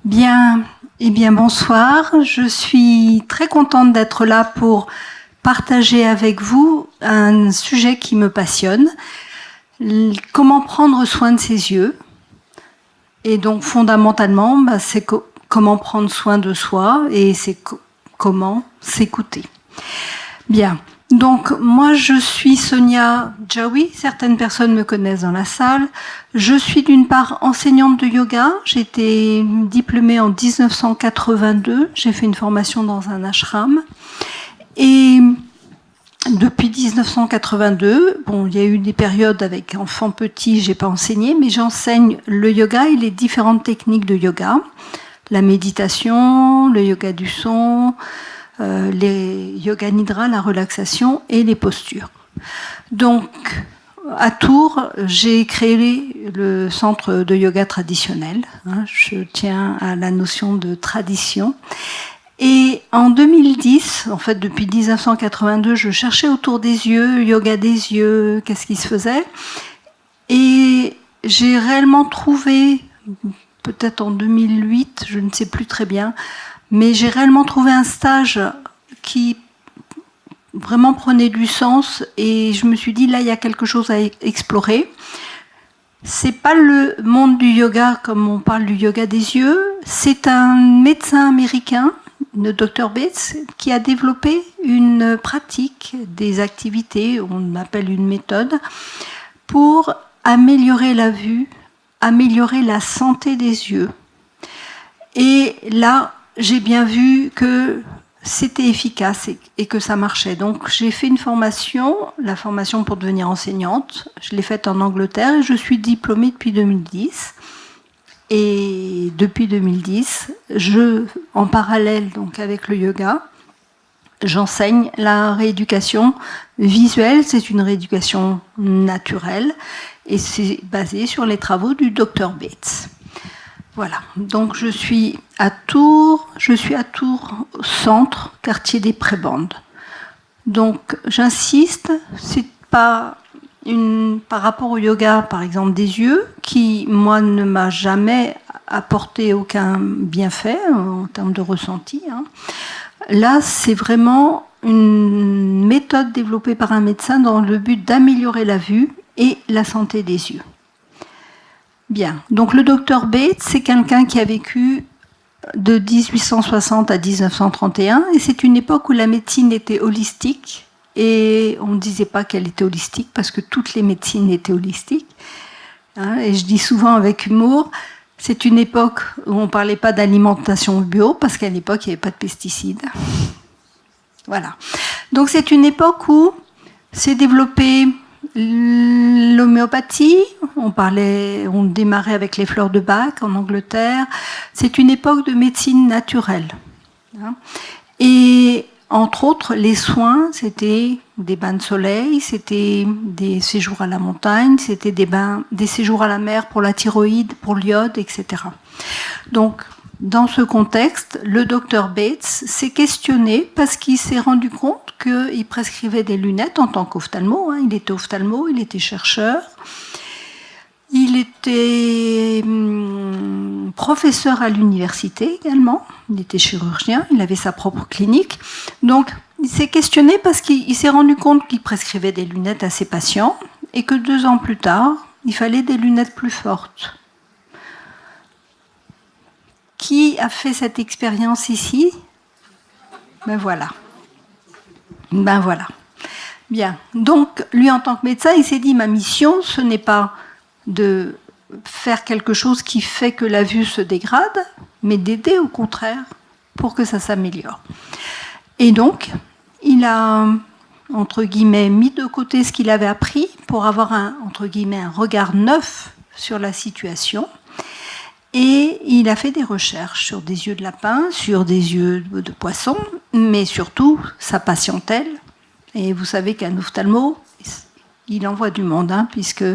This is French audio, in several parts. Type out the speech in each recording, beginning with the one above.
Bien, eh bien bonsoir. Je suis très contente d'être là pour partager avec vous un sujet qui me passionne. Comment prendre soin de ses yeux. Et donc fondamentalement, c'est comment prendre soin de soi et c'est comment s'écouter. Bien. Donc, moi, je suis Sonia Jaoui. Certaines personnes me connaissent dans la salle. Je suis d'une part enseignante de yoga. J'ai été diplômée en 1982. J'ai fait une formation dans un ashram. Et depuis 1982, bon, il y a eu des périodes avec enfants petits, j'ai pas enseigné, mais j'enseigne le yoga et les différentes techniques de yoga. La méditation, le yoga du son, les yoga nidra, la relaxation et les postures. Donc, à Tours, j'ai créé le centre de yoga traditionnel. Je tiens à la notion de tradition. Et en 2010, en fait depuis 1982, je cherchais autour des yeux, yoga des yeux, qu'est-ce qui se faisait. Et j'ai réellement trouvé, peut-être en 2008, je ne sais plus très bien, mais j'ai réellement trouvé un stage qui vraiment prenait du sens et je me suis dit, là, il y a quelque chose à explorer. C'est pas le monde du yoga comme on parle du yoga des yeux, c'est un médecin américain, le Dr. Bates, qui a développé une pratique, des activités, on appelle une méthode, pour améliorer la vue, améliorer la santé des yeux. Et là, j'ai bien vu que c'était efficace et que ça marchait. Donc j'ai fait une formation, la formation pour devenir enseignante. Je l'ai faite en Angleterre et je suis diplômée depuis 2010. Et depuis 2010, en parallèle donc avec le yoga, j'enseigne la rééducation visuelle. C'est une rééducation naturelle et c'est basé sur les travaux du Dr. Bates. Voilà, donc je suis à Tours centre, quartier des Prébendes. Donc j'insiste, c'est pas par rapport au yoga, par exemple des yeux, qui moi ne m'a jamais apporté aucun bienfait en termes de ressenti. Là, c'est vraiment une méthode développée par un médecin dans le but d'améliorer la vue et la santé des yeux. Bien, donc le Dr. Bates, c'est quelqu'un qui a vécu de 1860 à 1931, et c'est une époque où la médecine était holistique, et on ne disait pas qu'elle était holistique, parce que toutes les médecines étaient holistiques. Et je dis souvent avec humour, c'est une époque où on ne parlait pas d'alimentation bio, parce qu'à l'époque, il n'y avait pas de pesticides. Voilà. Donc c'est une époque où s'est développée l'homéopathie, on démarrait avec les fleurs de Bach en Angleterre. C'est une époque de médecine naturelle. Et entre autres, les soins, c'était des bains de soleil, c'était des séjours à la montagne, c'était des séjours à la mer pour la thyroïde, pour l'iode, etc. Donc, dans ce contexte, le Dr. Bates s'est questionné parce qu'il s'est rendu compte qu'il prescrivait des lunettes en tant qu'ophtalmo. Il était ophtalmo, il était chercheur, il était professeur à l'université également, il était chirurgien, il avait sa propre clinique. Donc, il s'est questionné parce qu'il s'est rendu compte qu'il prescrivait des lunettes à ses patients et que 2 ans plus tard, il fallait des lunettes plus fortes. Qui a fait cette expérience ici ? Ben voilà. Bien. Donc, lui, en tant que médecin, il s'est dit, ma mission, ce n'est pas de faire quelque chose qui fait que la vue se dégrade, mais d'aider au contraire pour que ça s'améliore. Et donc, il a, entre guillemets, mis de côté ce qu'il avait appris pour avoir entre guillemets, un regard neuf sur la situation. Et il a fait des recherches sur des yeux de lapin, sur des yeux de poisson, mais surtout sa patientèle. Et vous savez qu'un ophtalmo, il envoie du monde, puisque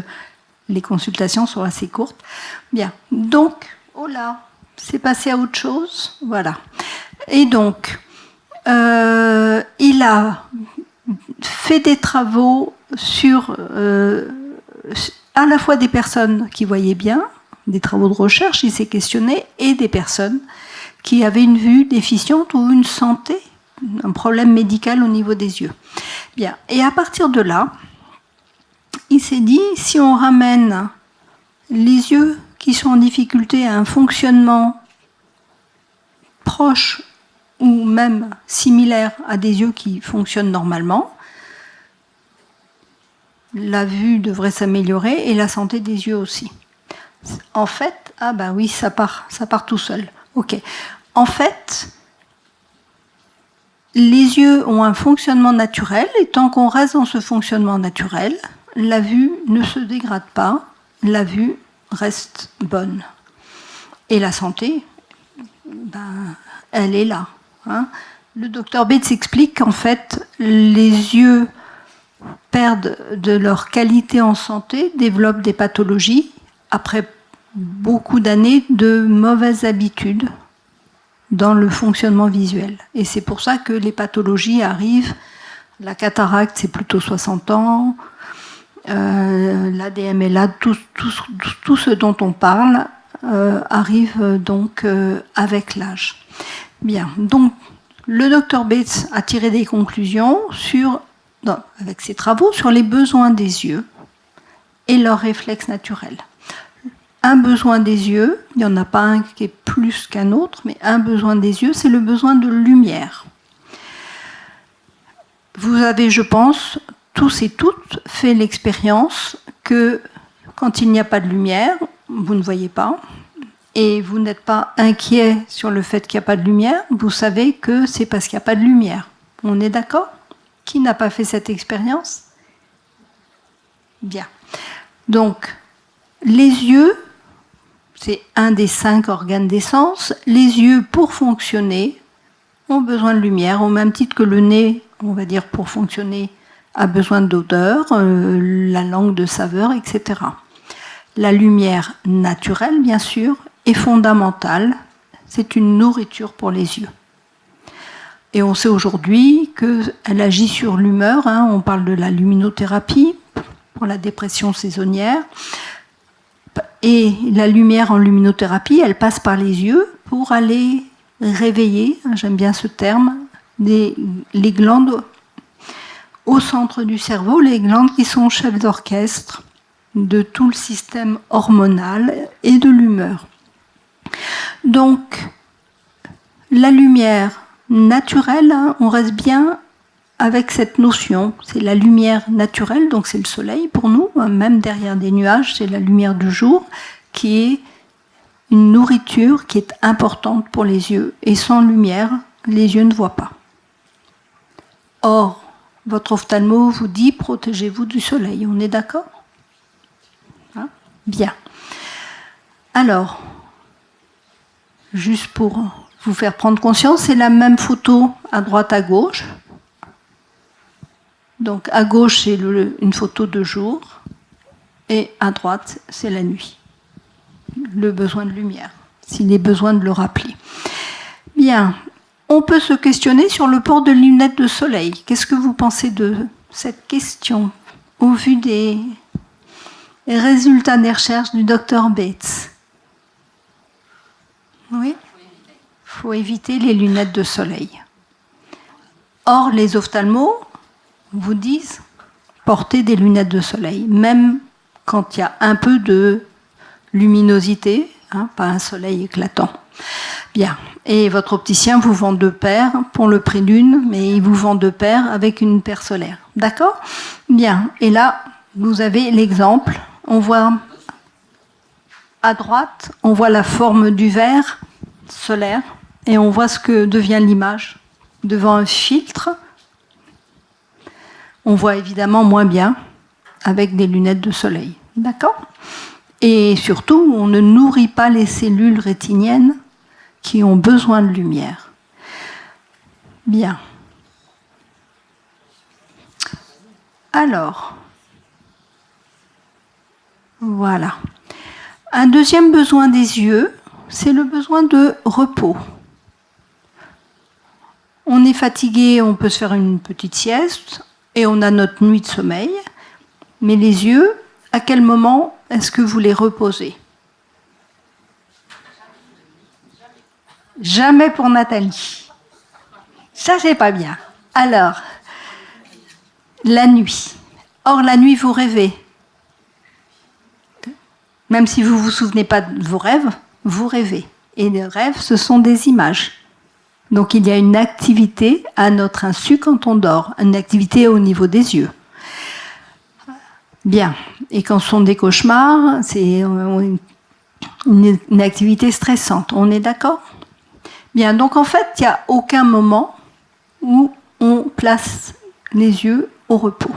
les consultations sont assez courtes. Bien, donc, oh là, c'est passé à autre chose, voilà. Et donc, il a fait des travaux sur à la fois des personnes qui voyaient bien, des travaux de recherche, il s'est questionné, et des personnes qui avaient une vue déficiente ou une santé, un problème médical au niveau des yeux. Bien. Et à partir de là, il s'est dit, si on ramène les yeux qui sont en difficulté à un fonctionnement proche ou même similaire à des yeux qui fonctionnent normalement, la vue devrait s'améliorer et la santé des yeux aussi. En fait, ah ben oui, ça part tout seul. Ok. En fait, les yeux ont un fonctionnement naturel et tant qu'on reste dans ce fonctionnement naturel, la vue ne se dégrade pas, la vue reste bonne. Et la santé, ben, elle est là. Hein. Le docteur Bates explique qu'en fait, les yeux perdent de leur qualité en santé, développent des pathologies après beaucoup d'années de mauvaises habitudes dans le fonctionnement visuel. Et c'est pour ça que les pathologies arrivent. La cataracte, c'est plutôt 60 ans. L'ADMLA, tout ce dont on parle arrive donc avec l'âge. Bien, donc le docteur Bates a tiré des conclusions avec ses travaux sur les besoins des yeux et leurs réflexes naturels. Un besoin des yeux, il n'y en a pas un qui est plus qu'un autre, mais un besoin des yeux, c'est le besoin de lumière. Vous avez, je pense, tous et toutes fait l'expérience que quand il n'y a pas de lumière, vous ne voyez pas, et vous n'êtes pas inquiet sur le fait qu'il n'y a pas de lumière, vous savez que c'est parce qu'il n'y a pas de lumière. On est d'accord ? Qui n'a pas fait cette expérience ? Bien. Donc, les yeux, c'est un des 5 organes des sens. Les yeux, pour fonctionner, ont besoin de lumière, au même titre que le nez, on va dire, pour fonctionner, a besoin d'odeur, la langue de saveur, etc. La lumière naturelle, bien sûr, est fondamentale. C'est une nourriture pour les yeux. Et on sait aujourd'hui qu'elle agit sur l'humeur. Hein. On parle de la luminothérapie pour la dépression saisonnière. Et la lumière en luminothérapie, elle passe par les yeux pour aller réveiller, j'aime bien ce terme, les glandes au centre du cerveau, les glandes qui sont chefs d'orchestre de tout le système hormonal et de l'humeur. Donc, la lumière naturelle, hein, on reste bien avec cette notion, c'est la lumière naturelle, donc c'est le soleil pour nous, hein, même derrière des nuages, c'est la lumière du jour, qui est une nourriture qui est importante pour les yeux. Et sans lumière, les yeux ne voient pas. Or, votre ophtalmo vous dit, protégez-vous du soleil, on est d'accord ? Hein ? Bien. Alors, juste pour vous faire prendre conscience, c'est la même photo à droite à gauche. Donc à gauche, c'est une photo de jour, et à droite, c'est la nuit. Le besoin de lumière, s'il est besoin de le rappeler. Bien, on peut se questionner sur le port de lunettes de soleil. Qu'est-ce que vous pensez de cette question au vu des résultats des recherches du docteur Bates ? Oui ? Il faut éviter les lunettes de soleil. Or, les ophtalmos vous disent portez des lunettes de soleil, même quand il y a un peu de luminosité, hein, pas un soleil éclatant. Bien. Et votre opticien vous vend 2 paires pour le prix d'une, mais il vous vend 2 paires avec une paire solaire. D'accord ? Bien. Et là, vous avez l'exemple. On voit à droite, on voit la forme du verre solaire et on voit ce que devient l'image devant un filtre. On voit évidemment moins bien avec des lunettes de soleil. D'accord ? Et surtout, on ne nourrit pas les cellules rétiniennes qui ont besoin de lumière. Bien. Alors, voilà. Un deuxième besoin des yeux, c'est le besoin de repos. On est fatigué, on peut se faire une petite sieste et on a notre nuit de sommeil. Mais les yeux, à quel moment est-ce que vous les reposez ? Jamais pour Nathalie. Ça, c'est pas bien. Alors, la nuit. Or, la nuit, vous rêvez. Même si vous ne vous souvenez pas de vos rêves, vous rêvez. Et les rêves, ce sont des images. Donc, il y a une activité à notre insu quand on dort, une activité au niveau des yeux. Bien. Et quand ce sont des cauchemars, c'est une activité stressante. On est d'accord ? Bien. Donc, en fait, il n'y a aucun moment où on place les yeux au repos.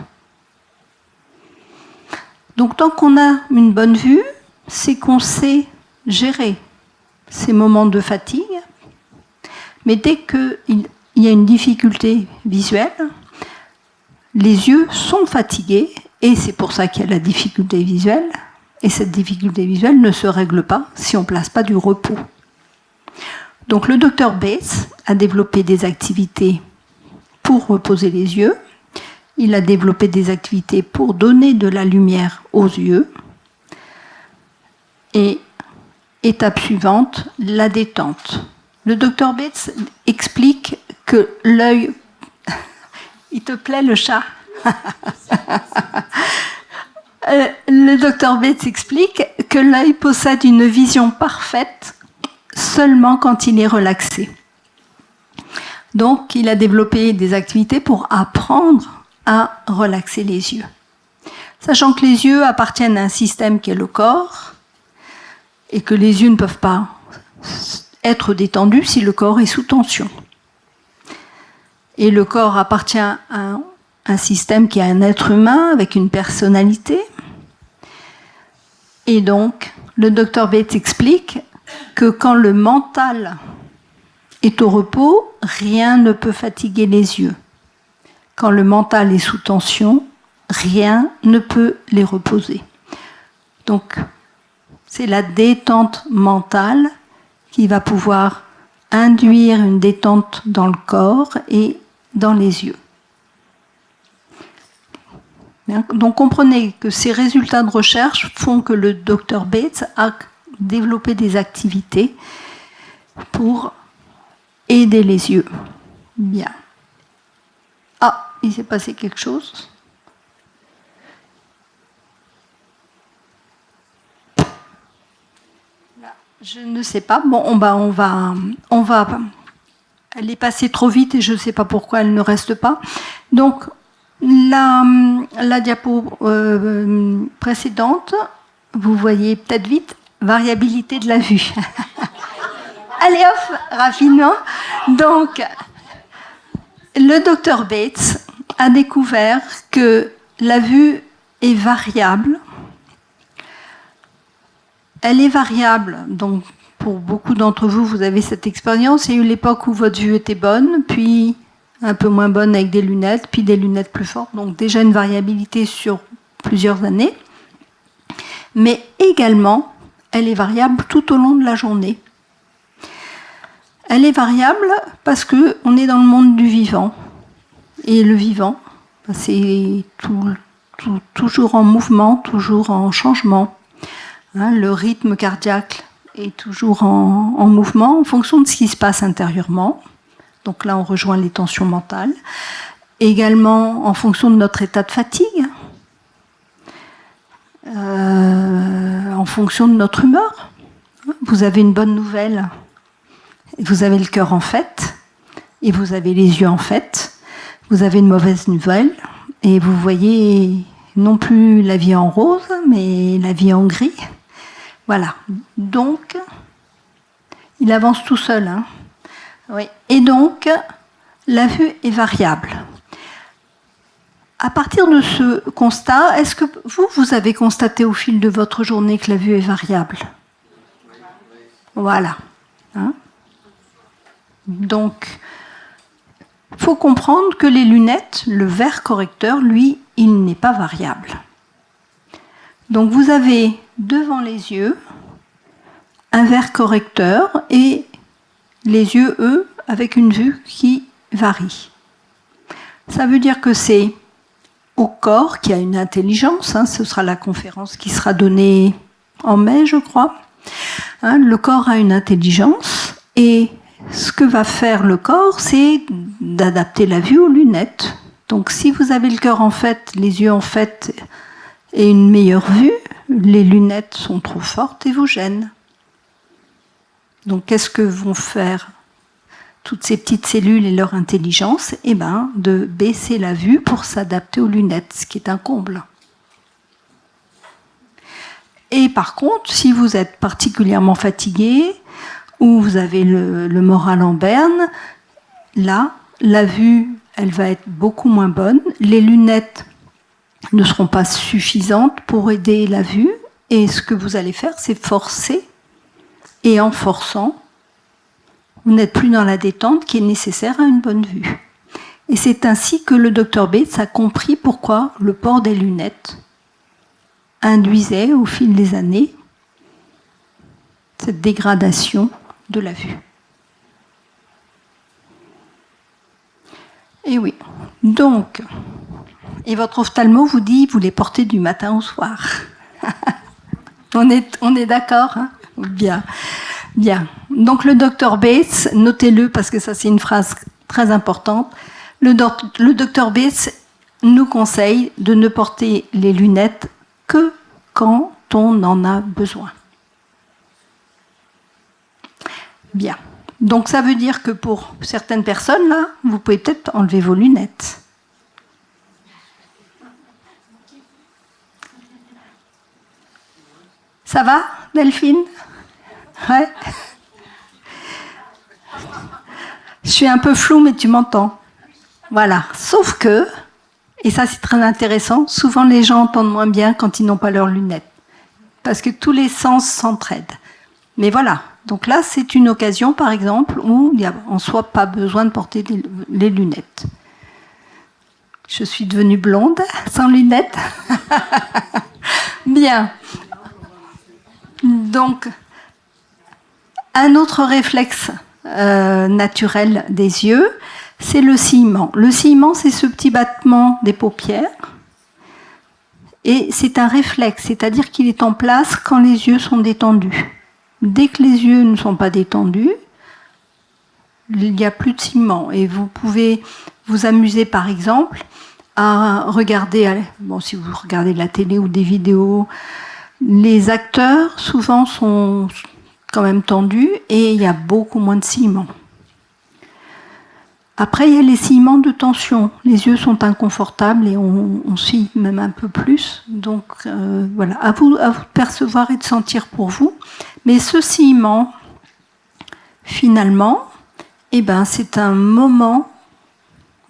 Donc, tant qu'on a une bonne vue, c'est qu'on sait gérer ces moments de fatigue. Mais dès qu'il y a une difficulté visuelle, les yeux sont fatigués, et c'est pour ça qu'il y a la difficulté visuelle. Et cette difficulté visuelle ne se règle pas si on ne place pas du repos. Donc le docteur Bates a développé des activités pour reposer les yeux. Il a développé des activités pour donner de la lumière aux yeux. Et étape suivante, la détente. Le docteur Bates explique que l'œil... Il te plaît le chat? Le docteur Bates explique que l'œil possède une vision parfaite seulement quand il est relaxé. Donc, il a développé des activités pour apprendre à relaxer les yeux. Sachant que les yeux appartiennent à un système qui est le corps, et que les yeux ne peuvent pas être détendus si le corps est sous tension. Et le corps appartient à un système qui est un être humain avec une personnalité. Et donc, le docteur Bates explique que quand le mental est au repos, rien ne peut fatiguer les yeux. Quand le mental est sous tension, rien ne peut les reposer. Donc, c'est la détente mentale qui va pouvoir induire une détente dans le corps et dans les yeux. Donc comprenez que ces résultats de recherche font que le docteur Bates a développé des activités pour aider les yeux. Bien. Ah, il s'est passé quelque chose. Je ne sais pas. Bon, on va. Elle est passée trop vite et je ne sais pas pourquoi elle ne reste pas. Donc, la diapo précédente, vous voyez peut-être vite, variabilité de la vue. Allez hop, rapidement. Donc, le docteur Bates a découvert que la vue est variable. Elle est variable, donc pour beaucoup d'entre vous, vous avez cette expérience. Il y a eu l'époque où votre vue était bonne, puis un peu moins bonne avec des lunettes, puis des lunettes plus fortes, donc déjà une variabilité sur plusieurs années. Mais également, elle est variable tout au long de la journée. Elle est variable parce qu'on est dans le monde du vivant. Et le vivant, c'est toujours en mouvement, toujours en changement. Le rythme cardiaque est toujours en mouvement en fonction de ce qui se passe intérieurement. Donc là, on rejoint les tensions mentales. Également en fonction de notre état de fatigue, en fonction de notre humeur. Vous avez une bonne nouvelle, vous avez le cœur en fête, et vous avez les yeux en fête. Vous avez une mauvaise nouvelle, et vous voyez non plus la vie en rose, mais la vie en gris. Voilà. Donc, il avance tout seul. Hein. Oui. Et donc, la vue est variable. À partir de ce constat, est-ce que vous avez constaté au fil de votre journée que la vue est variable? Voilà. Hein? Donc, il faut comprendre que les lunettes, le verre correcteur, lui, il n'est pas variable. Donc, vous avez devant les yeux un verre correcteur et les yeux, eux, avec une vue qui varie. Ça veut dire que c'est au corps qui a une intelligence, hein, ce sera la conférence qui sera donnée en mai, je crois. Hein, le corps a une intelligence et ce que va faire le corps, c'est d'adapter la vue aux lunettes. Donc si vous avez le cœur en fait, les yeux en fait et une meilleure vue, les lunettes sont trop fortes et vous gênent. Donc qu'est-ce que vont faire toutes ces petites cellules et leur intelligence? Eh bien, de baisser la vue pour s'adapter aux lunettes, ce qui est un comble. Et par contre, si vous êtes particulièrement fatigué ou vous avez le moral en berne, là, la vue, elle va être beaucoup moins bonne. Les lunettes ne seront pas suffisantes pour aider la vue. Et ce que vous allez faire, c'est forcer. Et en forçant, vous n'êtes plus dans la détente qui est nécessaire à une bonne vue. Et c'est ainsi que le Dr Bates a compris pourquoi le port des lunettes induisait au fil des années cette dégradation de la vue. Et oui, donc, et votre ophtalmo vous dit, vous les portez du matin au soir. on est d'accord, hein? Bien. Bien. Donc le Dr Bates, notez-le parce que ça c'est une phrase très importante. Le Dr Bates nous conseille de ne porter les lunettes que quand on en a besoin. Bien. Donc ça veut dire que pour certaines personnes là, vous pouvez peut-être enlever vos lunettes. Ça va, Delphine? Ouais. Je suis un peu floue, mais tu m'entends. Voilà. Sauf que, et ça c'est très intéressant, souvent les gens entendent moins bien quand ils n'ont pas leurs lunettes. Parce que tous les sens s'entraident. Mais voilà. Donc là, c'est une occasion, par exemple, où il n'y a en soi pas besoin de porter les lunettes. Je suis devenue blonde, sans lunettes. Bien. Donc, un autre réflexe naturel des yeux, c'est le sillement. Le sillement, c'est ce petit battement des paupières. Et c'est un réflexe, c'est-à-dire qu'il est en place quand les yeux sont détendus. Dès que les yeux ne sont pas détendus, il n'y a plus de sillement. Et vous pouvez vous amuser, par exemple, à regarder, bon, si vous regardez de la télé ou des vidéos, les acteurs, souvent, sont quand même tendus et il y a beaucoup moins de sillement. Après, il y a les sillements de tension. Les yeux sont inconfortables et on scie même un peu plus. Donc, voilà, à vous de percevoir et de sentir pour vous. Mais ce sillement, finalement, eh ben, c'est un moment,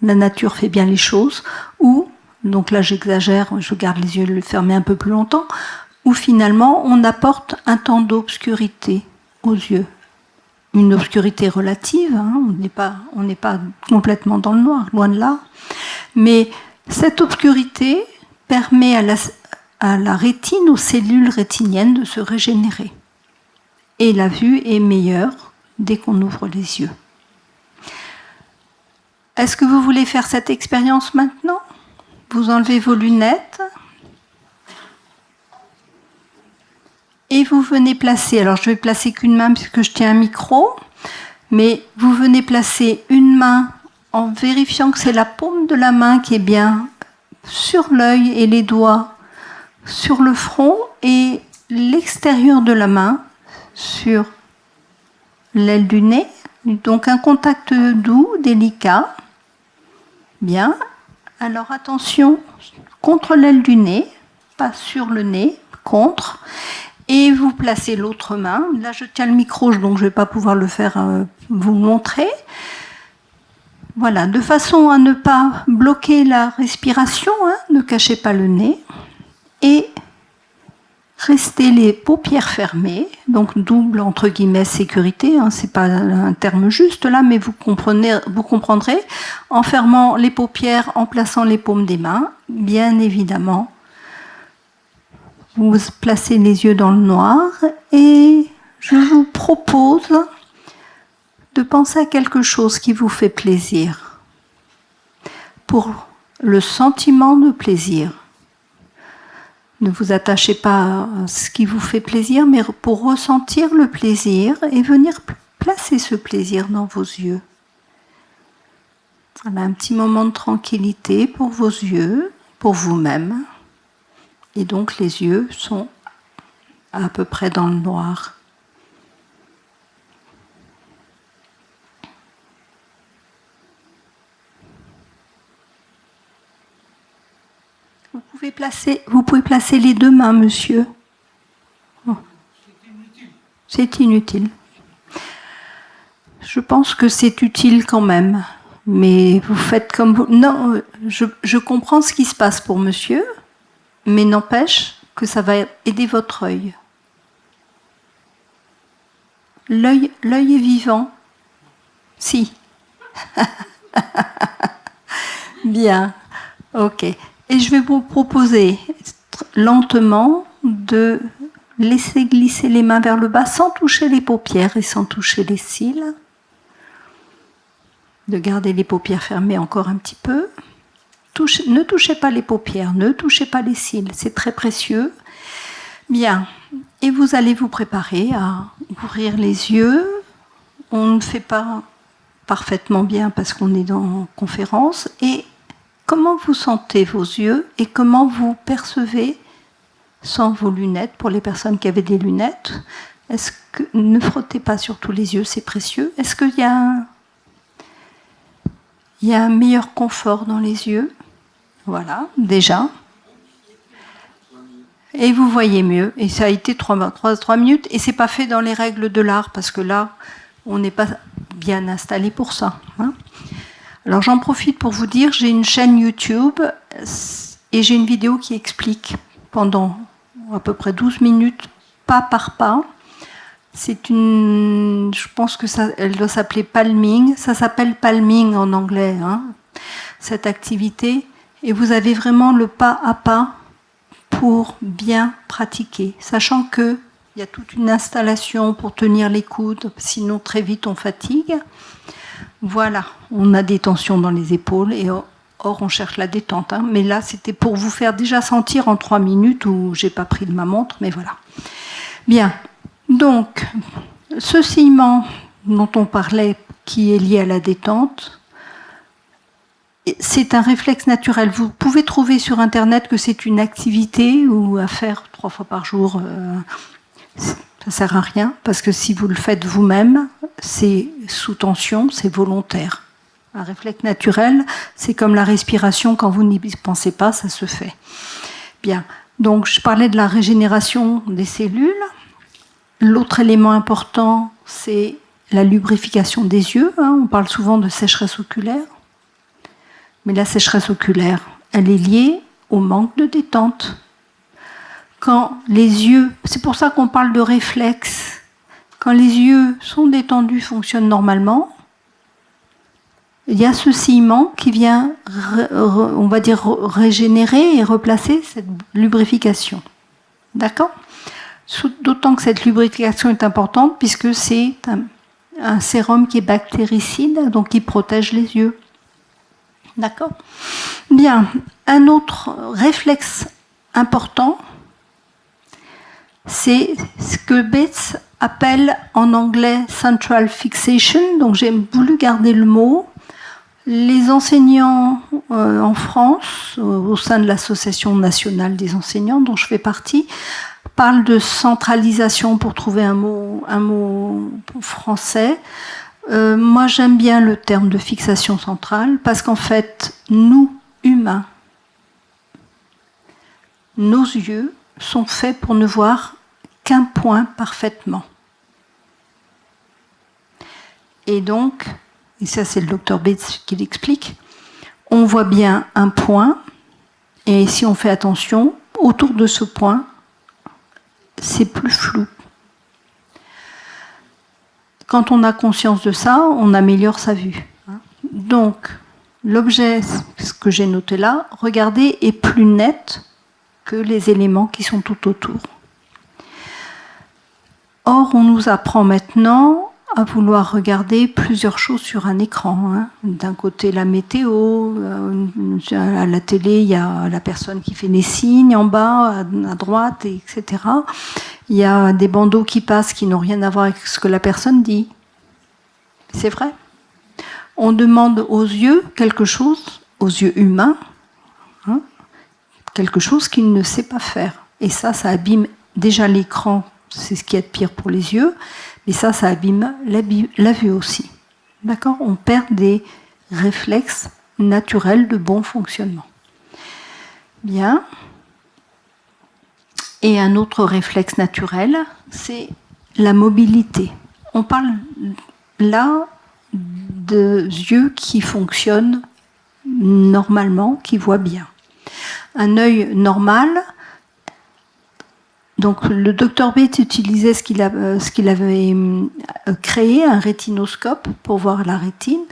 la nature fait bien les choses, où, donc là j'exagère, je garde les yeux fermés un peu plus longtemps, où finalement on apporte un temps d'obscurité aux yeux. Une obscurité relative, hein, on n'est pas complètement dans le noir, loin de là. Mais cette obscurité permet à la rétine, aux cellules rétiniennes de se régénérer. Et la vue est meilleure dès qu'on ouvre les yeux. Est-ce que vous voulez faire cette expérience maintenant? Vous enlevez vos lunettes. Et vous venez placer, alors je vais placer qu'une main puisque je tiens un micro, mais vous venez placer une main en vérifiant que c'est la paume de la main qui est bien sur l'œil et les doigts sur le front et l'extérieur de la main sur l'aile du nez. Donc un contact doux, délicat. Bien. Alors attention, contre l'aile du nez, pas sur le nez, contre. Et vous placez l'autre main. Là, je tiens le micro, donc je ne vais pas pouvoir le faire vous montrer. Voilà, de façon à ne pas bloquer la respiration, hein, ne cachez pas le nez. Et restez les paupières fermées, donc double entre guillemets sécurité, hein, c'est pas un terme juste là, mais vous comprendrez, en fermant les paupières, en plaçant les paumes des mains, bien évidemment. Vous placez les yeux dans le noir et je vous propose de penser à quelque chose qui vous fait plaisir. Pour le sentiment de plaisir. Ne vous attachez pas à ce qui vous fait plaisir, mais pour ressentir le plaisir et venir placez ce plaisir dans vos yeux. Voilà, un petit moment de tranquillité pour vos yeux, pour vous-même. Et donc les yeux sont à peu près dans le noir. Vous pouvez placer les deux mains, monsieur. Oh. C'est inutile. Je pense que c'est utile quand même. Mais vous faites comme vous... Non, je comprends ce qui se passe pour monsieur, mais n'empêche que ça va aider votre œil. L'œil est vivant. Si. Bien. Ok. Et je vais vous proposer lentement de laisser glisser les mains vers le bas sans toucher les paupières et sans toucher les cils. De garder les paupières fermées encore un petit peu. Ne touchez pas les paupières, ne touchez pas les cils, c'est très précieux. Bien, et vous allez vous préparer à ouvrir les yeux. On ne fait pas parfaitement bien parce qu'on est en conférence. Et comment vous sentez vos yeux et comment vous percevez sans vos lunettes, pour les personnes qui avaient des lunettes, ne frottez pas sur tous les yeux, c'est précieux. Est-ce qu'il y a un meilleur confort dans les yeux? Voilà, déjà. Et vous voyez mieux. Et ça a été 3 minutes. Et c'est pas fait dans les règles de l'art, parce que là, on n'est pas bien installé pour ça. Hein. Alors j'en profite pour vous dire, j'ai une chaîne YouTube et j'ai une vidéo qui explique pendant à peu près 12 minutes, pas par pas. Je pense que elle doit s'appeler palming. Ça s'appelle palming en anglais, hein, cette activité. Et vous avez vraiment le pas à pas pour bien pratiquer, sachant qu'il y a toute une installation pour tenir les coudes, sinon très vite on fatigue. Voilà, on a des tensions dans les épaules et or on cherche la détente. Hein. Mais là, c'était pour vous faire déjà sentir en 3 minutes où j'ai pas pris de ma montre, mais voilà. Bien. Donc, ce ciment dont on parlait, qui est lié à la détente, c'est un réflexe naturel. Vous pouvez trouver sur Internet que c'est une activité ou à faire 3 fois par jour. Ça ne sert à rien, parce que si vous le faites vous-même, c'est sous tension, c'est volontaire. Un réflexe naturel, c'est comme la respiration, quand vous n'y pensez pas, ça se fait. Bien, donc je parlais de la régénération des cellules. L'autre élément important, c'est la lubrification des yeux. Hein. On parle souvent de sécheresse oculaire. Mais la sécheresse oculaire, elle est liée au manque de détente. Quand les yeux, c'est pour ça qu'on parle de réflexe, quand les yeux sont détendus, fonctionnent normalement, il y a ce ciment qui vient, on va dire, régénérer et replacer cette lubrification. D'accord ? D'autant que cette lubrification est importante puisque c'est un sérum qui est bactéricide, donc qui protège les yeux. D'accord ? Bien, un autre réflexe important, c'est ce que Bates appelle en anglais central fixation, donc j'ai voulu garder le mot. Les enseignants en France, au sein de l'Association nationale des enseignants, dont je fais partie, parlent de centralisation pour trouver un mot français. Moi, j'aime bien le terme de fixation centrale parce qu'en fait, nous, humains, nos yeux sont faits pour ne voir qu'un point parfaitement. Et donc, et ça c'est le docteur Bates qui l'explique, on voit bien un point, et si on fait attention, autour de ce point, c'est plus flou. Quand on a conscience de ça, on améliore sa vue. Donc, l'objet, ce que j'ai noté là, regardez, est plus net que les éléments qui sont tout autour. Or, on nous apprend maintenant à vouloir regarder plusieurs choses sur un écran. Hein. D'un côté, la météo, à la télé, il y a la personne qui fait les signes en bas, à droite, etc. Il y a des bandeaux qui passent qui n'ont rien à voir avec ce que la personne dit. C'est vrai. On demande aux yeux quelque chose, aux yeux humains, hein, quelque chose qu'il ne sait pas faire. Et ça abîme déjà l'écran, c'est ce qui est de pire pour les yeux, mais ça abîme la vue aussi. D'accord ? On perd des réflexes naturels de bon fonctionnement. Bien. Et un autre réflexe naturel, c'est la mobilité. On parle là de yeux qui fonctionnent normalement, qui voient bien. Un œil normal, donc le docteur Bates utilisait ce qu'il avait créé, un rétinoscope pour voir la rétine.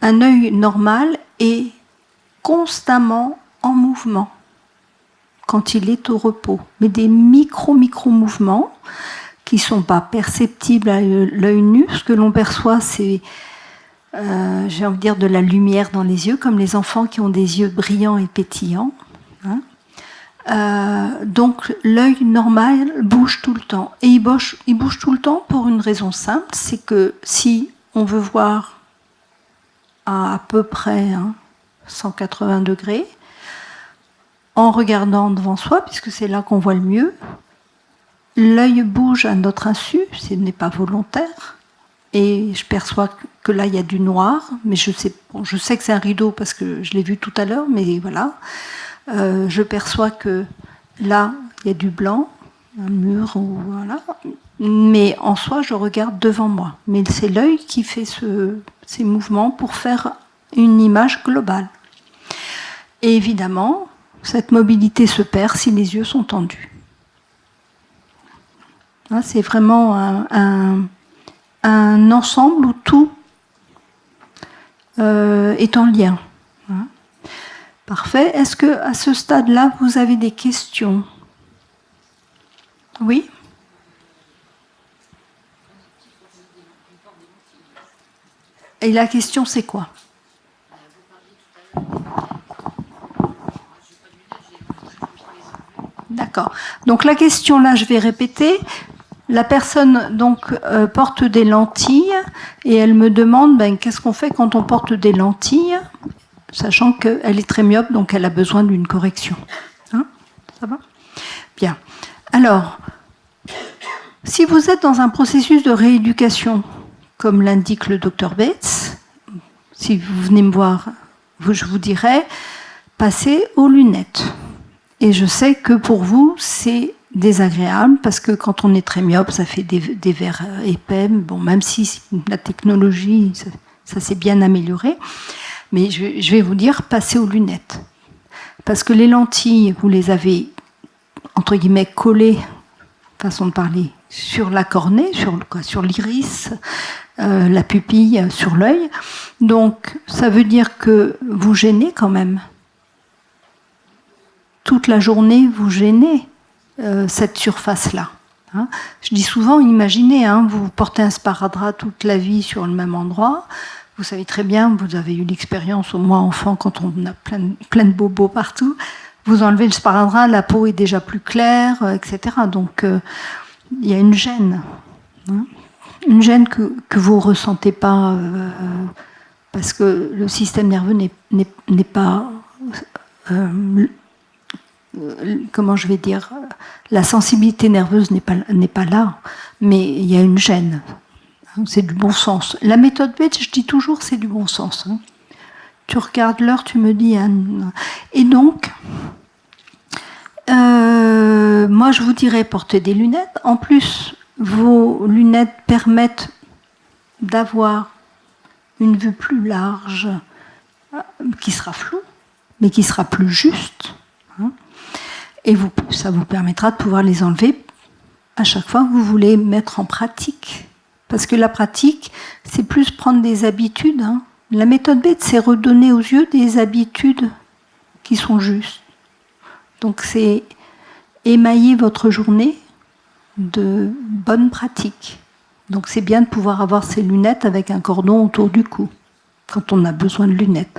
Un œil normal est constamment en mouvement quand il est au repos, mais des micro-mouvements qui ne sont pas perceptibles à l'œil nu. Ce que l'on perçoit, c'est j'ai envie de dire de la lumière dans les yeux, comme les enfants qui ont des yeux brillants et pétillants. Hein. Donc l'œil normal bouge tout le temps. Et il bouge tout le temps pour une raison simple, c'est que si on veut voir à peu près 180 degrés, en regardant devant soi, puisque c'est là qu'on voit le mieux, l'œil bouge à notre insu, ce n'est pas volontaire. Et je perçois que là, il y a du noir, mais je sais que c'est un rideau parce que je l'ai vu tout à l'heure, mais voilà. Je perçois que là, il y a du blanc, un mur, ou voilà. Mais en soi, je regarde devant moi. Mais c'est l'œil qui fait ces mouvements pour faire une image globale. Et évidemment, cette mobilité se perd si les yeux sont tendus. C'est vraiment un ensemble où tout est en lien. Parfait. Est-ce que à ce stade-là, vous avez des questions ? Oui ? Et la question, c'est quoi ? D'accord. Donc la question, là, je vais répéter. La personne donc porte des lentilles et elle me demande qu'est-ce qu'on fait quand on porte des lentilles, sachant qu'elle est très myope, donc elle a besoin d'une correction. Ça va ? Bien. Alors, si vous êtes dans un processus de rééducation, comme l'indique le docteur Bates, si vous venez me voir, je vous dirais, passez aux lunettes. Et je sais que pour vous, c'est désagréable, parce que quand on est très myope, ça fait des verres épais. Bon, même si la technologie, ça s'est bien amélioré. Mais je vais vous dire, passez aux lunettes. Parce que les lentilles, vous les avez, entre guillemets, collées, façon de parler, sur la cornée, sur l'iris, la pupille, sur l'œil. Donc, ça veut dire que vous gênez quand même. Toute la journée, vous gênez cette surface-là. Je dis souvent, imaginez, vous portez un sparadrap toute la vie sur le même endroit. Vous savez très bien, vous avez eu l'expérience au moins enfant, quand on a plein de bobos partout. Vous enlevez le sparadrap, la peau est déjà plus claire, etc. Donc, il y a une gêne. Une gêne que vous ne ressentez pas parce que le système nerveux n'est pas... comment je vais dire, la sensibilité nerveuse n'est pas là, mais il y a une gêne. C'est du bon sens. La méthode Bates, je dis toujours, c'est du bon sens. Tu regardes l'heure, tu me dis... Et donc, moi je vous dirais porter des lunettes. En plus, vos lunettes permettent d'avoir une vue plus large, qui sera floue, mais qui sera plus juste. Et ça vous permettra de pouvoir les enlever à chaque fois que vous voulez mettre en pratique. Parce que la pratique, c'est plus prendre des habitudes. La méthode Bates, c'est redonner aux yeux des habitudes qui sont justes. Donc c'est émailler votre journée de bonnes pratiques. Donc c'est bien de pouvoir avoir ces lunettes avec un cordon autour du cou, quand on a besoin de lunettes.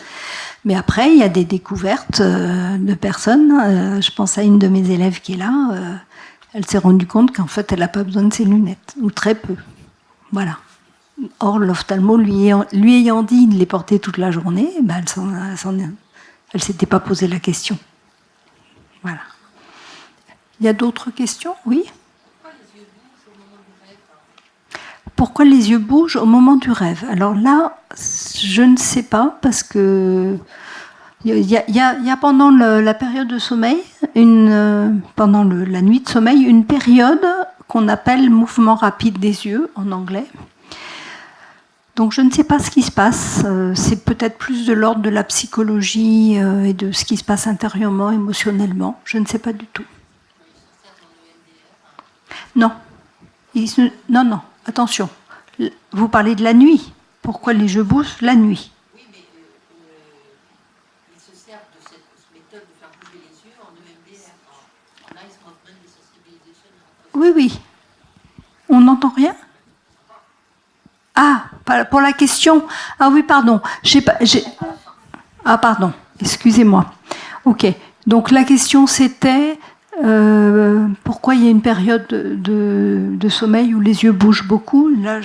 Mais après, il y a des découvertes de personnes. Je pense à une de mes élèves qui est là. Elle s'est rendue compte qu'en fait, elle n'a pas besoin de ses lunettes, ou très peu. Voilà. Or, l'ophtalmo, lui ayant dit de les porter toute la journée, ben, elle s'était pas posé la question. Voilà. Il y a d'autres questions? Oui? Pourquoi les yeux bougent au moment du rêve? Alors là, je ne sais pas, parce que il y a pendant la période de sommeil, pendant la nuit de sommeil, une période qu'on appelle mouvement rapide des yeux en anglais. Donc je ne sais pas ce qui se passe. C'est peut-être plus de l'ordre de la psychologie et de ce qui se passe intérieurement, émotionnellement. Je ne sais pas du tout. Non. Non. Attention. Vous parlez de la nuit. Pourquoi les yeux bougent la nuit? Oui, mais ils se servent de cette méthode de faire bouger les yeux en EMDR. En Eyes Movement Desensitization. Oui. On n'entend rien? Ah, pour la question. Ah oui, pardon. Ah, pardon. Excusez-moi. Ok. Donc la question c'était pourquoi il y a une période de sommeil où les yeux bougent beaucoup. Là,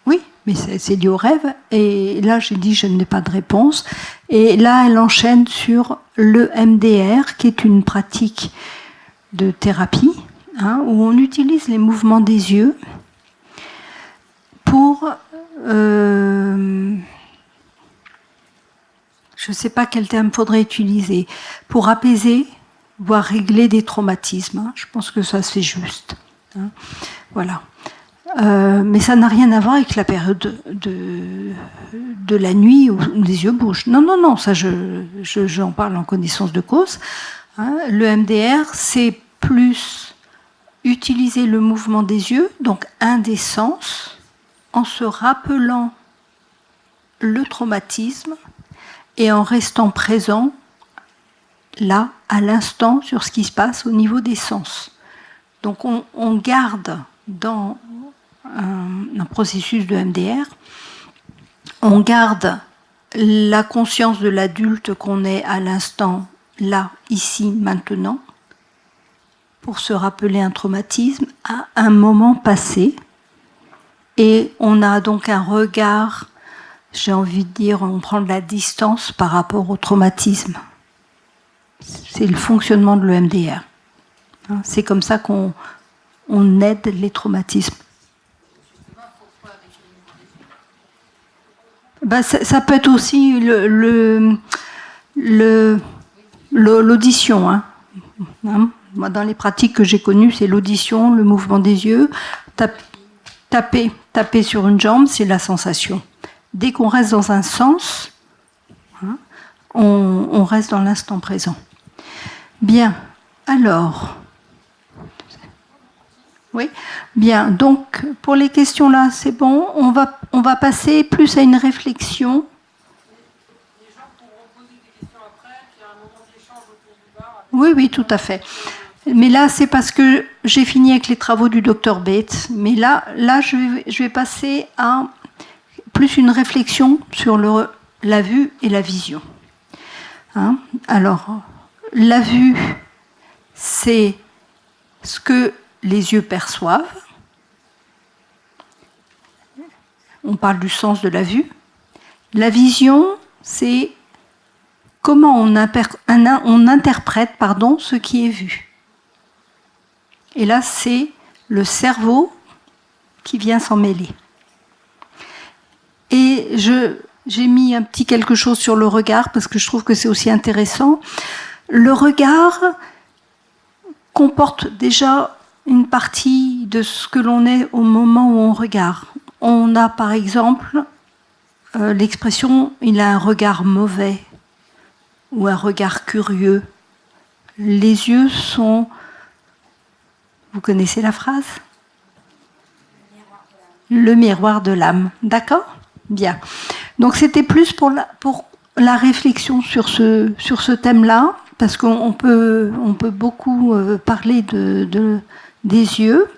oui, mais c'est lié au rêve. Et là, j'ai dit je n'ai pas de réponse. Et là, elle enchaîne sur le MDR, qui est une pratique de thérapie, où on utilise les mouvements des yeux pour, je ne sais pas quel terme faudrait utiliser, pour apaiser, voire régler des traumatismes. Je pense que ça c'est juste. Voilà. Mais ça n'a rien à voir avec la période de la nuit où les yeux bougent. Non, ça j'en parle en connaissance de cause. Le MDR, c'est plus utiliser le mouvement des yeux, donc un des sens, en se rappelant le traumatisme et en restant présent là, à l'instant, sur ce qui se passe au niveau des sens. Donc on garde dans un processus de MDR, on garde la conscience de l'adulte qu'on est à l'instant, là, ici, maintenant, pour se rappeler un traumatisme à un moment passé. Et on a donc un regard, j'ai envie de dire, on prend de la distance par rapport au traumatisme. C'est le fonctionnement de l'EMDR. C'est comme ça qu'on aide les traumatismes. Ça peut être aussi l'audition. Moi, dans les pratiques que j'ai connues, c'est l'audition, le mouvement des yeux. Taper sur une jambe, c'est la sensation. Dès qu'on reste dans un sens, on reste dans l'instant présent. Bien, alors. Oui, bien. Donc, pour les questions là, c'est bon. On va passer plus à une réflexion. Les gens pourront poser des questions après, qu'il y a un moment d'échange autour du bar. Oui, tout à fait. Mais là, c'est parce que j'ai fini avec les travaux du docteur Bates. Mais là, je vais passer à plus une réflexion sur la vue et la vision. Alors, la vue, c'est ce que les yeux perçoivent. On parle du sens de la vue. La vision, c'est comment on interprète ce qui est vu. Et là, c'est le cerveau qui vient s'en mêler. Et j'ai mis un petit quelque chose sur le regard parce que je trouve que c'est aussi intéressant. Le regard comporte déjà une partie de ce que l'on est au moment où on regarde. On a par exemple l'expression « il a un regard mauvais » ou un regard curieux. Les yeux sont... Vous connaissez la phrase ? Le miroir de l'âme. D'accord ? Bien. Donc c'était plus pour la réflexion sur ce thème-là, parce qu'on peut beaucoup parler des yeux.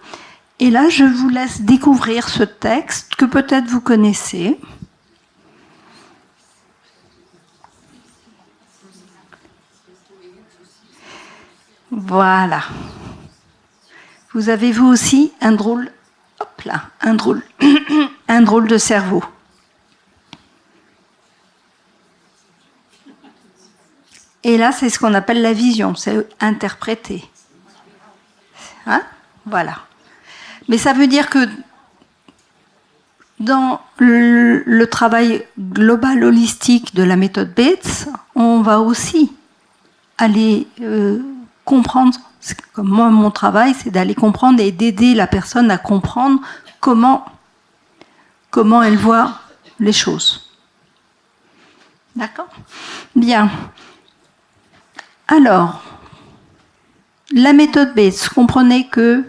Et là, je vous laisse découvrir ce texte que peut-être vous connaissez. Voilà. Vous avez vous aussi un drôle... Hop là, un drôle, un drôle de cerveau. Et là, c'est ce qu'on appelle la vision, c'est interpréter. Hein? Voilà. Mais ça veut dire que dans le travail global holistique de la méthode Bates, on va aussi aller comprendre, comme moi mon travail, c'est d'aller comprendre et d'aider la personne à comprendre comment elle voit les choses. D'accord ? Bien. Alors, la méthode Bates, comprenez que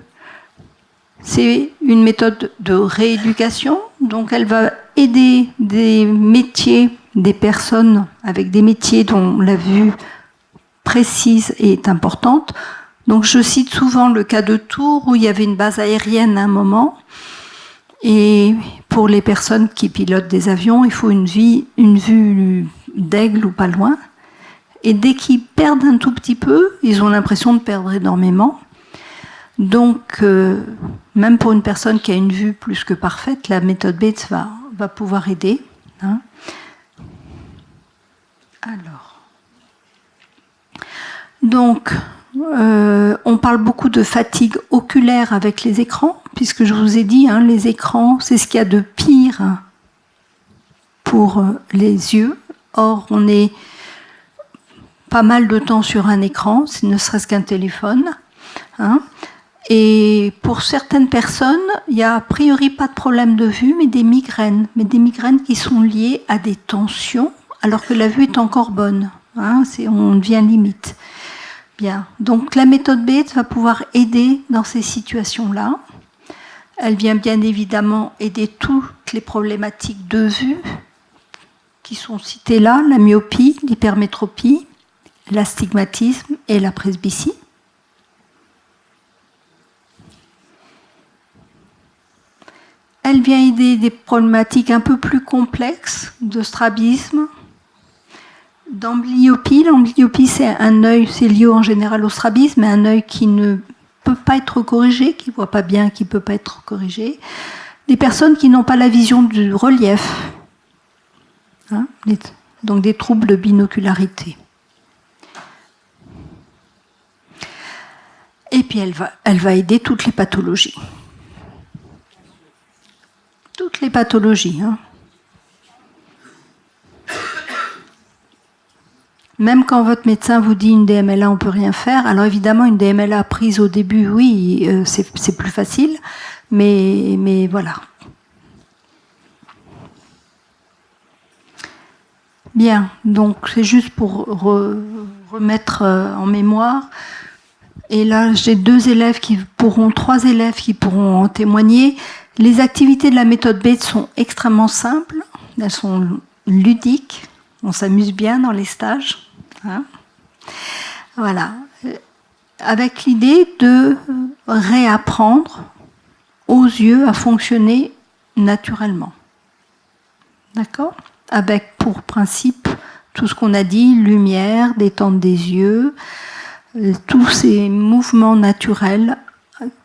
c'est une méthode de rééducation, donc elle va aider des métiers, des personnes avec des métiers dont la vue précise est importante. Donc je cite souvent le cas de Tours où il y avait une base aérienne à un moment, et pour les personnes qui pilotent des avions, il faut une vue d'aigle ou pas loin. Et dès qu'ils perdent un tout petit peu, ils ont l'impression de perdre énormément. Donc, même pour une personne qui a une vue plus que parfaite, la méthode Bates va pouvoir aider. Hein. Alors, donc, on parle beaucoup de fatigue oculaire avec les écrans, puisque je vous ai dit, hein, les écrans, c'est ce qu'il y a de pire pour les yeux. Or, on est pas mal de temps sur un écran, ne serait-ce qu'un téléphone. Hein. Et pour certaines personnes, il n'y a a priori pas de problème de vue, mais des migraines qui sont liées à des tensions, alors que la vue est encore bonne. Hein, on devient limite. Bien. Donc la méthode Bates va pouvoir aider dans ces situations-là. Elle vient bien évidemment aider toutes les problématiques de vue qui sont citées là, la myopie, l'hypermétropie, l'astigmatisme et la presbytie. Elle vient aider des problématiques un peu plus complexes de strabisme, d'amblyopie. L'amblyopie, c'est un œil, c'est lié en général au strabisme, mais un œil qui ne peut pas être corrigé, qui ne voit pas bien, qui ne peut pas être corrigé. Des personnes qui n'ont pas la vision du relief, hein, donc des troubles de binocularité. Et puis elle va aider toutes les pathologies. Toutes les pathologies. Hein. Même quand votre médecin vous dit une DMLA, on ne peut rien faire. Alors évidemment, une DMLA prise au début, oui, c'est plus facile. Mais voilà. Bien, donc c'est juste pour remettre en mémoire. Et là, j'ai trois élèves qui pourront en témoigner. Les activités de la méthode Bates sont extrêmement simples, elles sont ludiques, on s'amuse bien dans les stages. Hein. Voilà. Avec l'idée de réapprendre aux yeux à fonctionner naturellement. D'accord ? Avec pour principe tout ce qu'on a dit, lumière, détente des yeux, tous ces mouvements naturels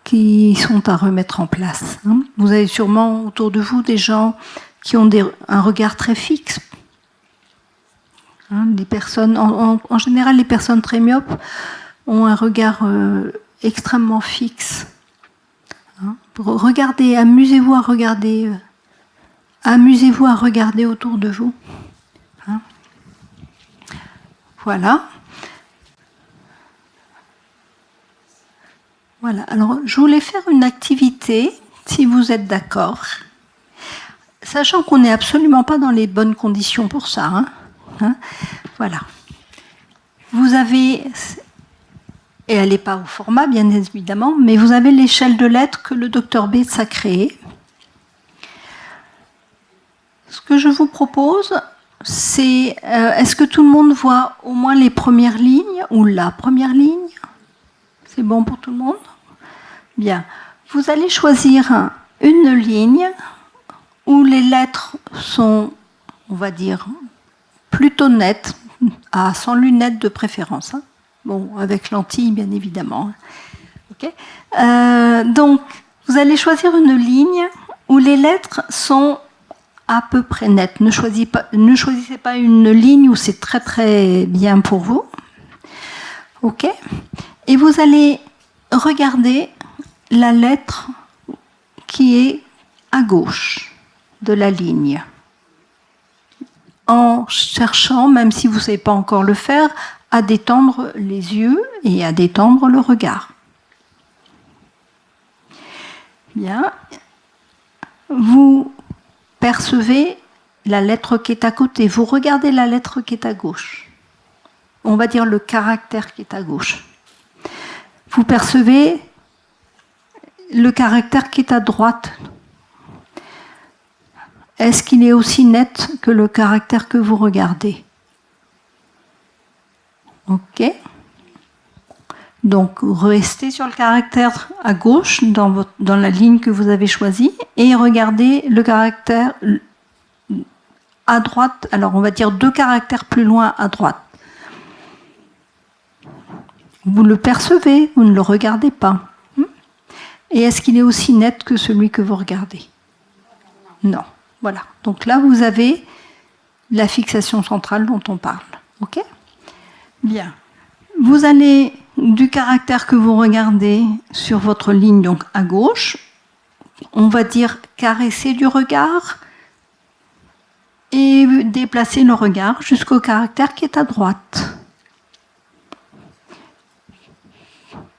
qui sont à remettre en place. Vous avez sûrement autour de vous des gens qui ont un regard très fixe. Des personnes, en général, les personnes très myopes ont un regard extrêmement fixe. Regardez, amusez-vous à regarder autour de vous. Voilà. Voilà, alors je voulais faire une activité, si vous êtes d'accord, sachant qu'on n'est absolument pas dans les bonnes conditions pour ça. Voilà. Vous avez, et elle n'est pas au format bien évidemment, mais vous avez l'échelle de lettres que le Dr Bates a créée. Ce que je vous propose, c'est, est-ce que tout le monde voit au moins les premières lignes ou la première ligne ? C'est bon pour tout le monde ? Bien. Vous allez choisir une ligne où les lettres sont, on va dire, plutôt nettes, sans lunettes de préférence. Bon, avec lentilles, bien évidemment. Okay. Donc, Vous allez choisir une ligne où les lettres sont à peu près nettes. Ne choisissez pas une ligne où c'est très très bien pour vous. OK ? Et vous allez regarder la lettre qui est à gauche de la ligne. En cherchant, même si vous ne savez pas encore le faire, à détendre les yeux et à détendre le regard. Bien. Vous percevez la lettre qui est à côté. Vous regardez la lettre qui est à gauche. On va dire le caractère qui est à gauche. Vous percevez le caractère qui est à droite. Est-ce qu'il est aussi net que le caractère que vous regardez ? OK. Donc, restez sur le caractère à gauche, dans la ligne que vous avez choisie, et regardez le caractère à droite. Alors, on va dire 2 caractères plus loin à droite. Vous le percevez, vous ne le regardez pas. Et est-ce qu'il est aussi net que celui que vous regardez ? Non. Voilà. Donc là, vous avez la fixation centrale dont on parle. OK ? Bien. Vous allez du caractère que vous regardez sur votre ligne, donc à gauche, on va dire caresser du regard et déplacer le regard jusqu'au caractère qui est à droite.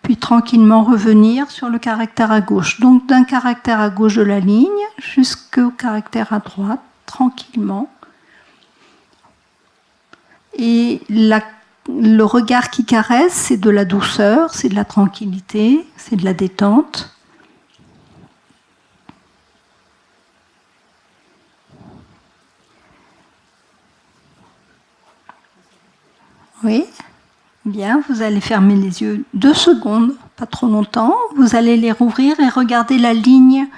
Puis tranquillement revenir sur le caractère à gauche. Donc d'un caractère à gauche de la ligne jusqu'au caractère à droite, tranquillement. Et le regard qui caresse, c'est de la douceur, c'est de la tranquillité, c'est de la détente. Oui. Bien, vous allez fermer les yeux 2 secondes, pas trop longtemps. Vous allez les rouvrir et regarder la ligne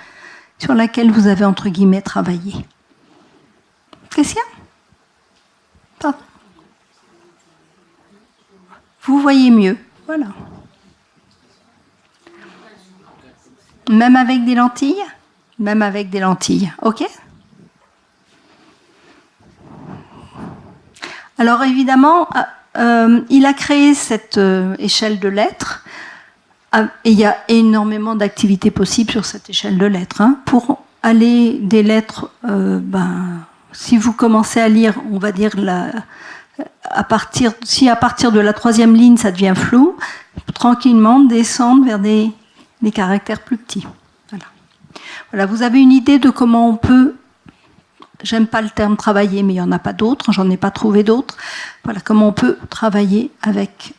sur laquelle vous avez, entre guillemets, travaillé. Qu'est-ce qu'il y a ? Pardon. Vous voyez mieux. Voilà. Même avec des lentilles ? Même avec des lentilles. OK ? Alors évidemment, il a créé cette échelle de lettres et il y a énormément d'activités possibles sur cette échelle de lettres. Pour aller des lettres, si vous commencez à lire, on va dire à partir de la 3e ligne ça devient flou, tranquillement descendre vers des caractères plus petits. Voilà, vous avez une idée de comment on peut. J'aime pas le terme travailler, mais il n'y en a pas d'autres, j'en ai pas trouvé d'autres. Voilà comment on peut travailler avec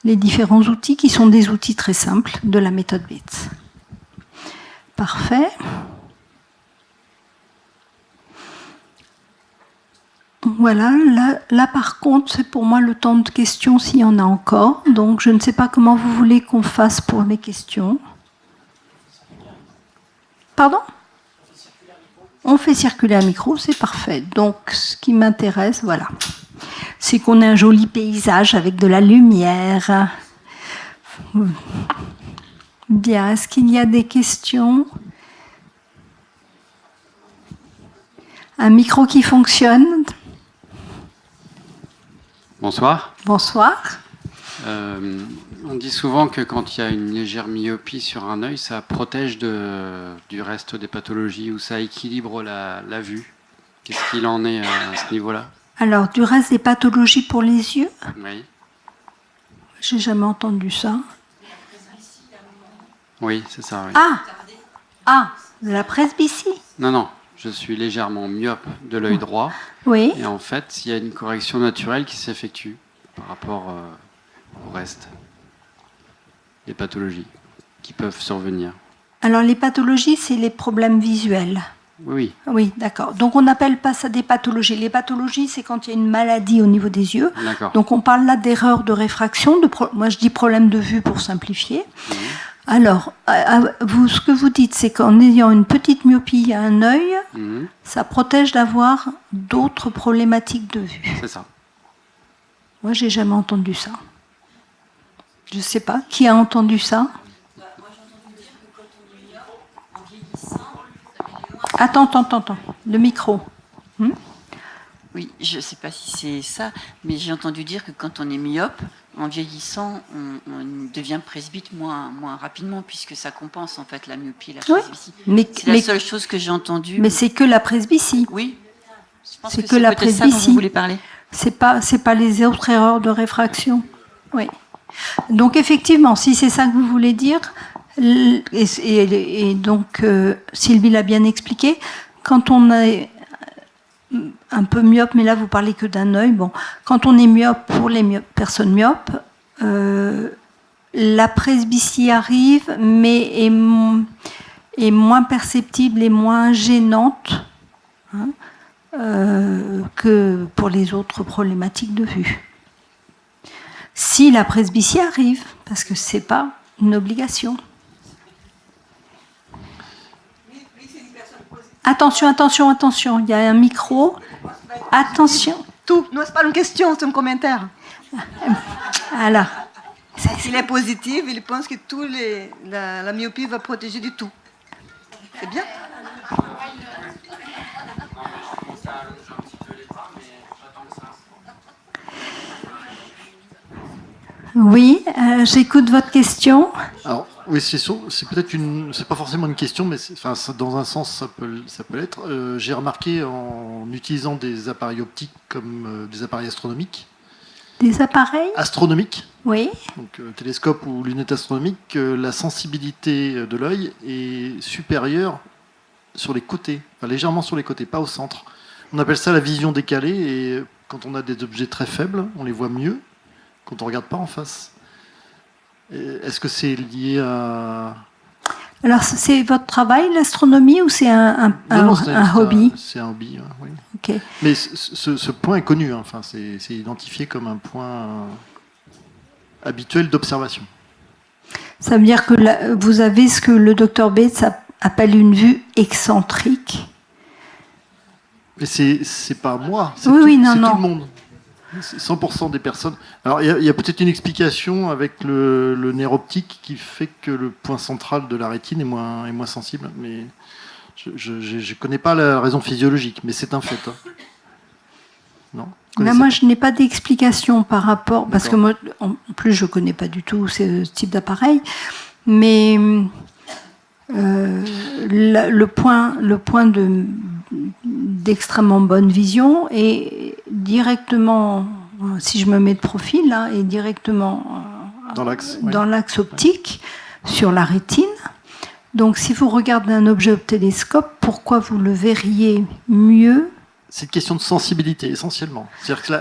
les différents outils qui sont des outils très simples de la méthode Bates. Parfait. Voilà, là par contre, c'est pour moi le temps de questions s'il y en a encore. Donc je ne sais pas comment vous voulez qu'on fasse pour les questions. Pardon ? On fait circuler un micro, c'est parfait. Donc, ce qui m'intéresse, voilà, c'est qu'on ait un joli paysage avec de la lumière. Bien, est-ce qu'il y a des questions ? Un micro qui fonctionne ? Bonsoir. Bonsoir. On dit souvent que quand il y a une légère myopie sur un œil, ça protège du reste des pathologies ou ça équilibre la vue. Qu'est-ce qu'il en est à ce niveau-là ? Alors, du reste des pathologies pour les yeux ? Oui. J'ai jamais entendu ça. Oui, c'est ça. Oui. Ah, de la presbytie ? Non, je suis légèrement myope de l'œil droit. Oui. Et en fait, il y a une correction naturelle qui s'effectue par rapport au reste des pathologies qui peuvent survenir. Alors, les pathologies, c'est les problèmes visuels. Oui. Oui, d'accord. Donc, on n'appelle pas ça des pathologies. Les pathologies, c'est quand il y a une maladie au niveau des yeux. D'accord. Donc, on parle là d'erreur de réfraction. Moi, je dis problème de vue pour simplifier. Mmh. Alors, ce que vous dites, c'est qu'en ayant une petite myopie à un œil, ça protège d'avoir d'autres problématiques de vue. C'est ça. Moi, j'ai jamais entendu ça. Je ne sais pas. Qui a entendu ça ? Moi, Attends. Le micro. Oui, je ne sais pas si c'est ça, mais j'ai entendu dire que quand on est myope, en vieillissant, on devient presbyte moins rapidement, puisque ça compense en fait la myopie et la presbytie. C'est la seule chose que j'ai entendue. Mais c'est que la presbytie. Oui, je pense C'est que que c'est la peut-être ça dont presbytie. vous voulez parler. C'est pas les autres erreurs de réfraction. Oui. Donc effectivement, si c'est ça que vous voulez dire, et donc Sylvie l'a bien expliqué, quand on est un peu myope, mais là vous parlez que d'un œil, bon, quand on est myope, pour les personnes myopes, la presbytie arrive, mais est moins perceptible et moins gênante, hein, que pour les autres problématiques de vue. Si la presbytie arrive, parce que c'est pas une obligation. Attention, il y a un micro. Attention. Tout, non, c'est pas une question, c'est un commentaire. Alors. S'il est positif, il pense que la myopie va protéger du tout. C'est bien. Oui, j'écoute votre question. Alors, oui, c'est peut-être c'est pas forcément une question, mais dans un sens, ça peut l'être. J'ai remarqué en utilisant des appareils optiques comme des appareils astronomiques. Des appareils ? Astronomiques. Oui. Donc, télescope ou lunettes astronomiques, la sensibilité de l'œil est supérieure sur les côtés, enfin, légèrement sur les côtés, pas au centre. On appelle ça la vision décalée, et quand on a des objets très faibles, on les voit mieux quand on ne regarde pas en face. Est-ce que c'est lié à... Alors, c'est votre travail, l'astronomie, ou c'est un hobby ? C'est un hobby, oui. Okay. Mais ce point est connu, hein. Enfin, c'est identifié comme un point habituel d'observation. Ça veut dire que vous avez ce que le docteur Bates appelle une vue excentrique. Mais c'est pas moi, c'est non. tout le monde. 100% des personnes. Alors, il y a peut-être une explication avec le nerf optique qui fait que le point central de la rétine est moins sensible, mais je ne connais pas la raison physiologique, mais c'est un fait. Hein. Non ? Là, moi, je n'ai pas d'explication par rapport, parce que moi, en plus, je ne connais pas du tout ce type d'appareil, mais le point d'extrêmement bonne vision est directement, si je me mets de profil, là, est directement dans l'axe optique, sur la rétine. Donc, si vous regardez un objet au télescope, pourquoi vous le verriez mieux ? C'est une question de sensibilité, essentiellement. C'est-à-dire que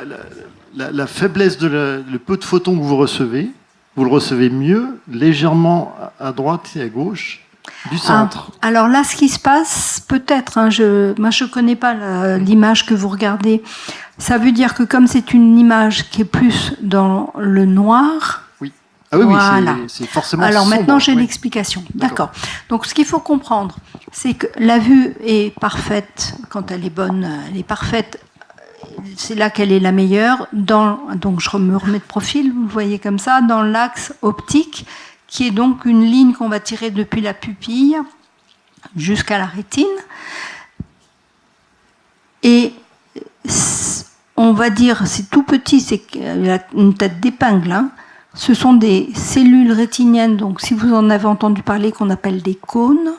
la faiblesse le peu de photons que vous le recevez mieux, légèrement à droite et à gauche du centre. Alors là, ce qui se passe, peut-être, hein, moi je ne connais pas l'image que vous regardez, ça veut dire que comme c'est une image qui est plus dans le noir... Oui. Ah oui, voilà. C'est forcément Alors sombre, maintenant, j'ai l'explication. D'accord. Donc ce qu'il faut comprendre, c'est que la vue est parfaite, quand elle est bonne, elle est parfaite, c'est là qu'elle est la meilleure, donc je me remets de profil, vous le voyez comme ça, dans l'axe optique, qui est donc une ligne qu'on va tirer depuis la pupille jusqu'à la rétine. Et on va dire, c'est tout petit, c'est une tête d'épingle, hein. Ce sont des cellules rétiniennes, donc si vous en avez entendu parler, qu'on appelle des cônes.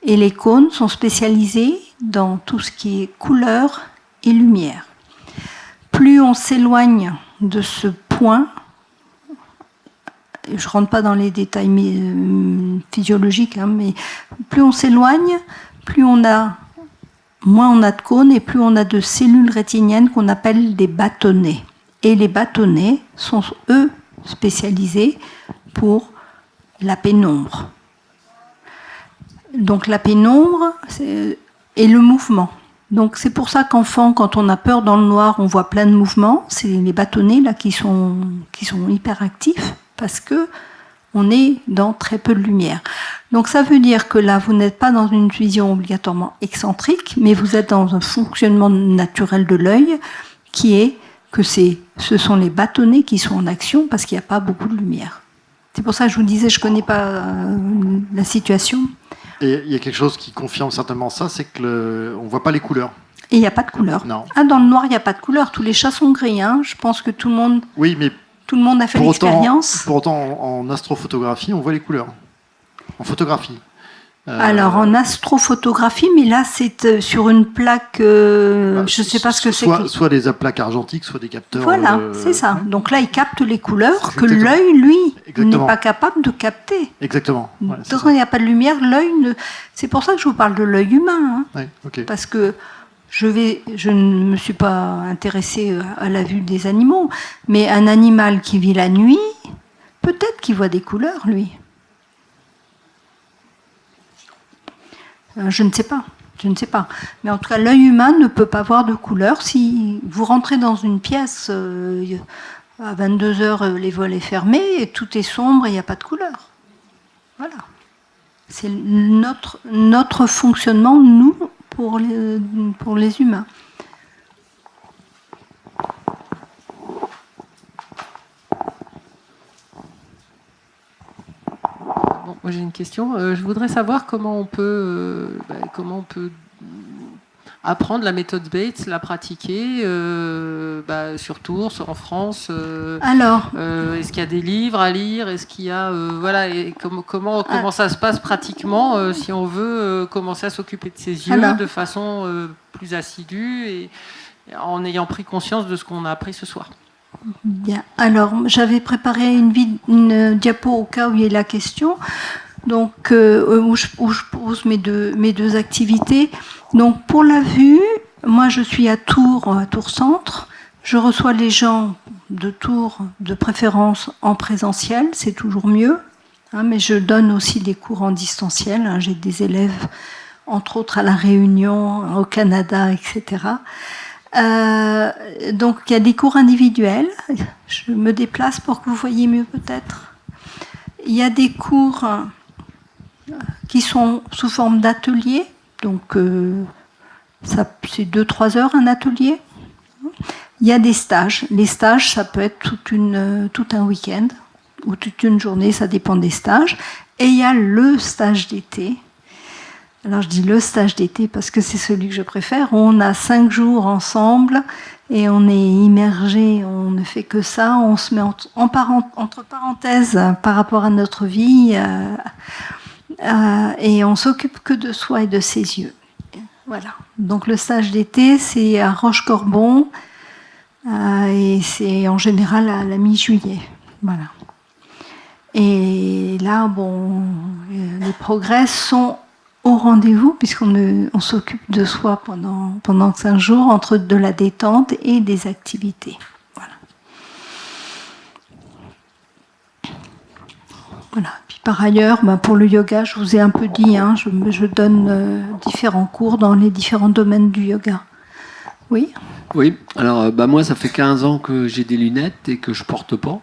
Et les cônes sont spécialisés dans tout ce qui est couleur et lumière. Plus on s'éloigne de ce point, je ne rentre pas dans les détails physiologiques, hein, mais plus on s'éloigne, moins on a de cônes et plus on a de cellules rétiniennes qu'on appelle des bâtonnets. Et les bâtonnets sont, eux, spécialisés pour la pénombre. Donc la pénombre et le mouvement. Donc c'est pour ça qu'enfant, quand on a peur dans le noir, on voit plein de mouvements. C'est les bâtonnets là qui sont hyper actifs parce que on est dans très peu de lumière. Donc ça veut dire que là, vous n'êtes pas dans une vision obligatoirement excentrique, mais vous êtes dans un fonctionnement naturel de l'œil qui est que ce sont les bâtonnets qui sont en action parce qu'il n'y a pas beaucoup de lumière. C'est pour ça que je vous disais, je ne connais pas la situation. Et il y a quelque chose qui confirme certainement ça, c'est que on voit pas les couleurs. Et il n'y a pas de couleur. Non. Ah, dans le noir, il n'y a pas de couleur. Tous les chats sont gris. Hein. Je pense que tout le monde a fait l'expérience. Pour autant, en astrophotographie, on voit les couleurs. En photographie. Alors, en astrophotographie, mais là, c'est sur une plaque, je ne sais pas ce que c'est. Soit des plaques argentiques, soit des capteurs. Voilà, c'est ça. Donc là, il capte les couleurs que Exactement. l'œil, lui, Exactement. n'est pas capable de capter. Exactement. Ouais, c'est Donc, ça. quand il n'y a pas de lumière, l'œil ne... C'est pour ça que je vous parle de l'œil humain. Hein. Ouais, ok. Parce que je ne me suis pas intéressée à la vue des animaux, mais un animal qui vit la nuit, peut-être qu'il voit des couleurs, lui. Je ne sais pas. Mais en tout cas, l'œil humain ne peut pas voir de couleurs. Si vous rentrez dans une pièce, à 22h, les volets fermés, et tout est sombre et il n'y a pas de couleur. Voilà. C'est notre fonctionnement, nous, pour les humains. Bon, moi j'ai une question. Je voudrais savoir comment on peut apprendre la méthode Bates, la pratiquer sur Tours, en France. Alors, Est-ce qu'il y a des livres à lire? Est-ce qu'il y a et comment ça se passe pratiquement si on veut commencer à s'occuper de ses yeux de façon plus assidue et en ayant pris conscience de ce qu'on a appris ce soir? bien. Alors, j'avais préparé une diapo au cas où il y ait la question. Donc, où je pose mes deux activités. Donc, pour la vue, moi, je suis à Tours Centre. Je reçois les gens de Tours, de préférence en présentiel, c'est toujours mieux. Hein, mais je donne aussi des cours en distanciel. Hein, j'ai des élèves, entre autres à La Réunion, au Canada, etc. Donc, il y a des cours individuels. Je me déplace pour que vous voyez mieux, peut-être. Il y a des cours qui sont sous forme d'atelier. Donc, c'est 2-3 heures un atelier. Il y a des stages. Les stages, ça peut être tout un week-end ou toute une journée, ça dépend des stages. Et il y a le stage d'été. Alors, je dis le stage d'été parce que c'est celui que je préfère. On a 5 jours ensemble et on est immergé, on ne fait que ça. On se met entre parenthèses par rapport à notre vie et on s'occupe que de soi et de ses yeux. Voilà. Donc, le stage d'été, c'est à Rochecorbon et c'est en général à la mi-juillet. Voilà. Et là, les progrès sont au rendez-vous puisqu'on s'occupe de soi pendant 5 jours entre de la détente et des activités. Voilà. Voilà. Puis par ailleurs, pour le yoga, je vous ai un peu dit, hein, je donne différents cours dans les différents domaines du yoga. Oui. Oui, alors moi ça fait 15 ans que j'ai des lunettes et que je porte pas.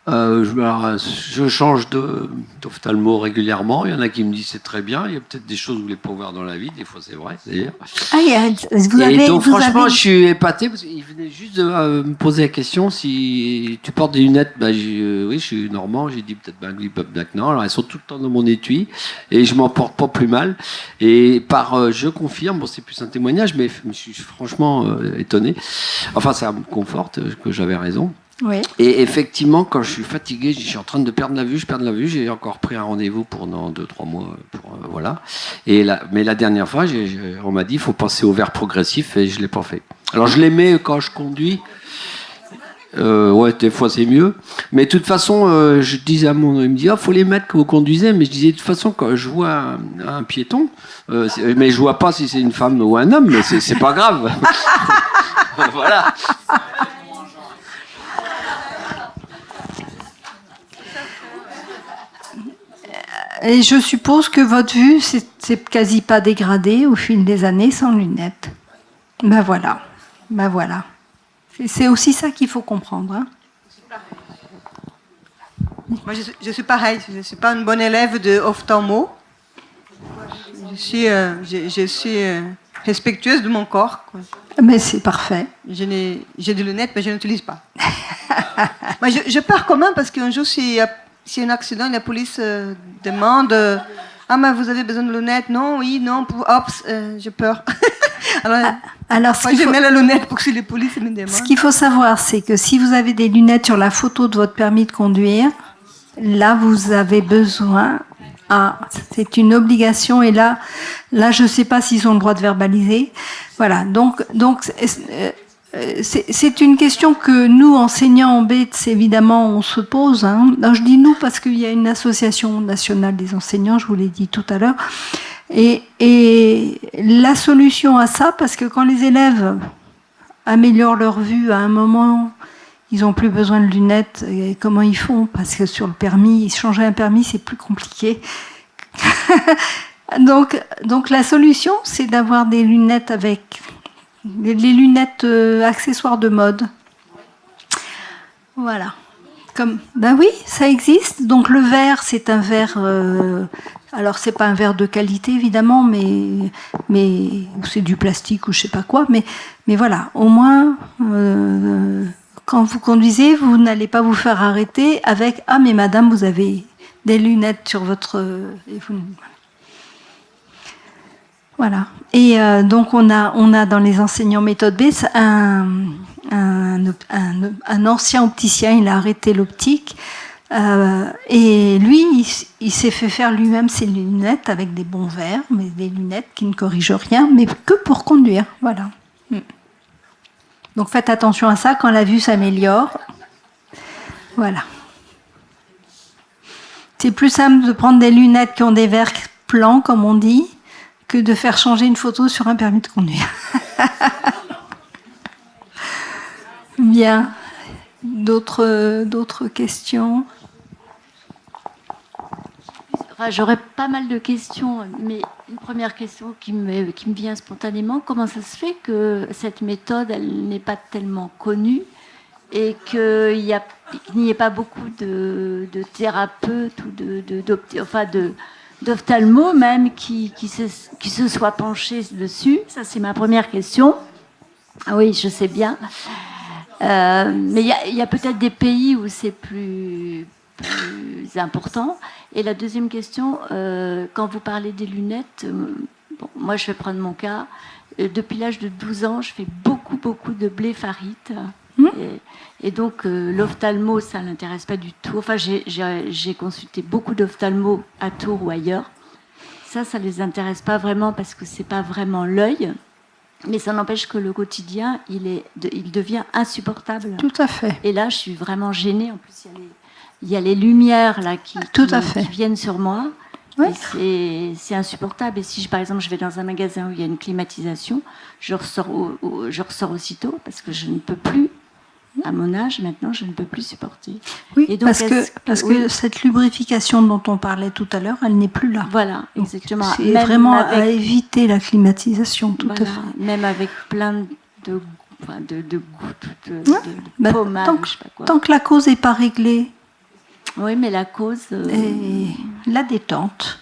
Je change d'ophtalmo régulièrement. Il y en a qui me disent c'est très bien. Il y a peut-être des choses que vous voulez pas voir dans la vie. Des fois c'est vrai d'ailleurs. Franchement, je suis épaté parce qu'il venait juste de me poser la question si tu portes des lunettes. Oui, je suis normand. J'ai dit peut-être non. Alors elles sont tout le temps dans mon étui et je m'en porte pas plus mal. Et je confirme. C'est plus un témoignage, mais je suis franchement étonné. Enfin, ça me conforte que j'avais raison. Oui. Et effectivement, quand je suis fatigué, je suis en train de perdre la vue. J'ai encore pris un rendez-vous pour dans 2-3 mois. Voilà. Mais la dernière fois, on m'a dit il faut passer au verre progressif et je ne l'ai pas fait. Alors je les mets quand je conduis. Ouais, des fois c'est mieux. Mais de toute façon, je disais il me dit faut les mettre quand vous conduisez. Mais je disais de toute façon, quand je vois un piéton, mais je vois pas si c'est une femme ou un homme, mais c'est pas grave. Voilà. Et je suppose que votre vue, c'est quasi pas dégradée au fil des années sans lunettes. Ben voilà. C'est aussi ça qu'il faut comprendre. Hein. Moi, je suis pareil. Je ne suis pas une bonne élève de ophtalmo. Je suis respectueuse de mon corps. Quoi. Mais c'est parfait. J'ai des lunettes, mais je n'utilise pas. Moi, je pars quand même parce qu'un jour, s'il y a un accident, la police demande ah, mais vous avez besoin de lunettes? Non, oui, non, Ops, j'ai peur. Alors, Moi, je mets la lunette pour que les polices me demandent. ce qu'il faut savoir, c'est que si vous avez des lunettes sur la photo de votre permis de conduire, là, vous avez besoin. C'est une obligation. Et là, je ne sais pas s'ils ont le droit de verbaliser. Voilà. Donc, c'est une question que nous, enseignants en BETS, évidemment, on se pose. Hein. Alors, je dis nous parce qu'il y a une association nationale des enseignants, je vous l'ai dit tout à l'heure. Et la solution à ça, parce que quand les élèves améliorent leur vue, à un moment, ils n'ont plus besoin de lunettes. Et comment ils font? Parce que sur le permis, changer un permis, c'est plus compliqué. donc la solution, c'est d'avoir des lunettes avec les lunettes accessoires de mode. Voilà. Ben oui, ça existe. Donc le verre, c'est un verre. Alors c'est pas un verre de qualité évidemment, mais c'est du plastique ou je sais pas quoi. Mais voilà, au moins quand vous conduisez, vous n'allez pas vous faire arrêter avec ah mais madame, vous avez des lunettes sur votre. Voilà. Et donc on a dans les enseignants méthode B un ancien opticien, il a arrêté l'optique. Et lui, il s'est fait faire lui-même ses lunettes avec des bons verres, mais des lunettes qui ne corrigent rien, mais que pour conduire. Voilà. Donc faites attention à ça quand la vue s'améliore. Voilà. C'est plus simple de prendre des lunettes qui ont des verres plans, comme on dit, que de faire changer une photo sur un permis de conduire. Bien. D'autres questions? J'aurais pas mal de questions, mais une première question qui me vient spontanément, comment ça se fait que cette méthode, elle n'est pas tellement connue et qu'il n'y ait pas beaucoup de thérapeutes ou d'ophtalmos même qui se soient penchés dessus? Ça, c'est ma première question. Ah oui, je sais bien. Mais il y a peut-être des pays où c'est plus important. Et la deuxième question, quand vous parlez des lunettes, moi je vais prendre mon cas. Depuis l'âge de 12 ans, je fais beaucoup de blépharite. Et donc l'ophtalmo, ça ne l'intéresse pas du tout. Enfin, j'ai consulté beaucoup d'ophtalmos à Tours ou ailleurs. Ça ne les intéresse pas vraiment parce que ce n'est pas vraiment l'œil. Mais ça n'empêche que le quotidien, il devient insupportable. Tout à fait. Et là, je suis vraiment gênée. En plus, il y a les lumières là, qui viennent sur moi. Oui. Et c'est insupportable. Et si, par exemple, je vais dans un magasin où il y a une climatisation, je ressors aussitôt parce que je ne peux plus, à mon âge maintenant, je ne peux plus supporter. Oui, et donc, parce que cette lubrification dont on parlait tout à l'heure, elle n'est plus là. Voilà, exactement. Donc, c'est vraiment à éviter la climatisation, tout à fait. Même avec plein de pommades, je sais pas quoi. Tant que la cause n'est pas réglée. Oui, mais la cause... Et la détente.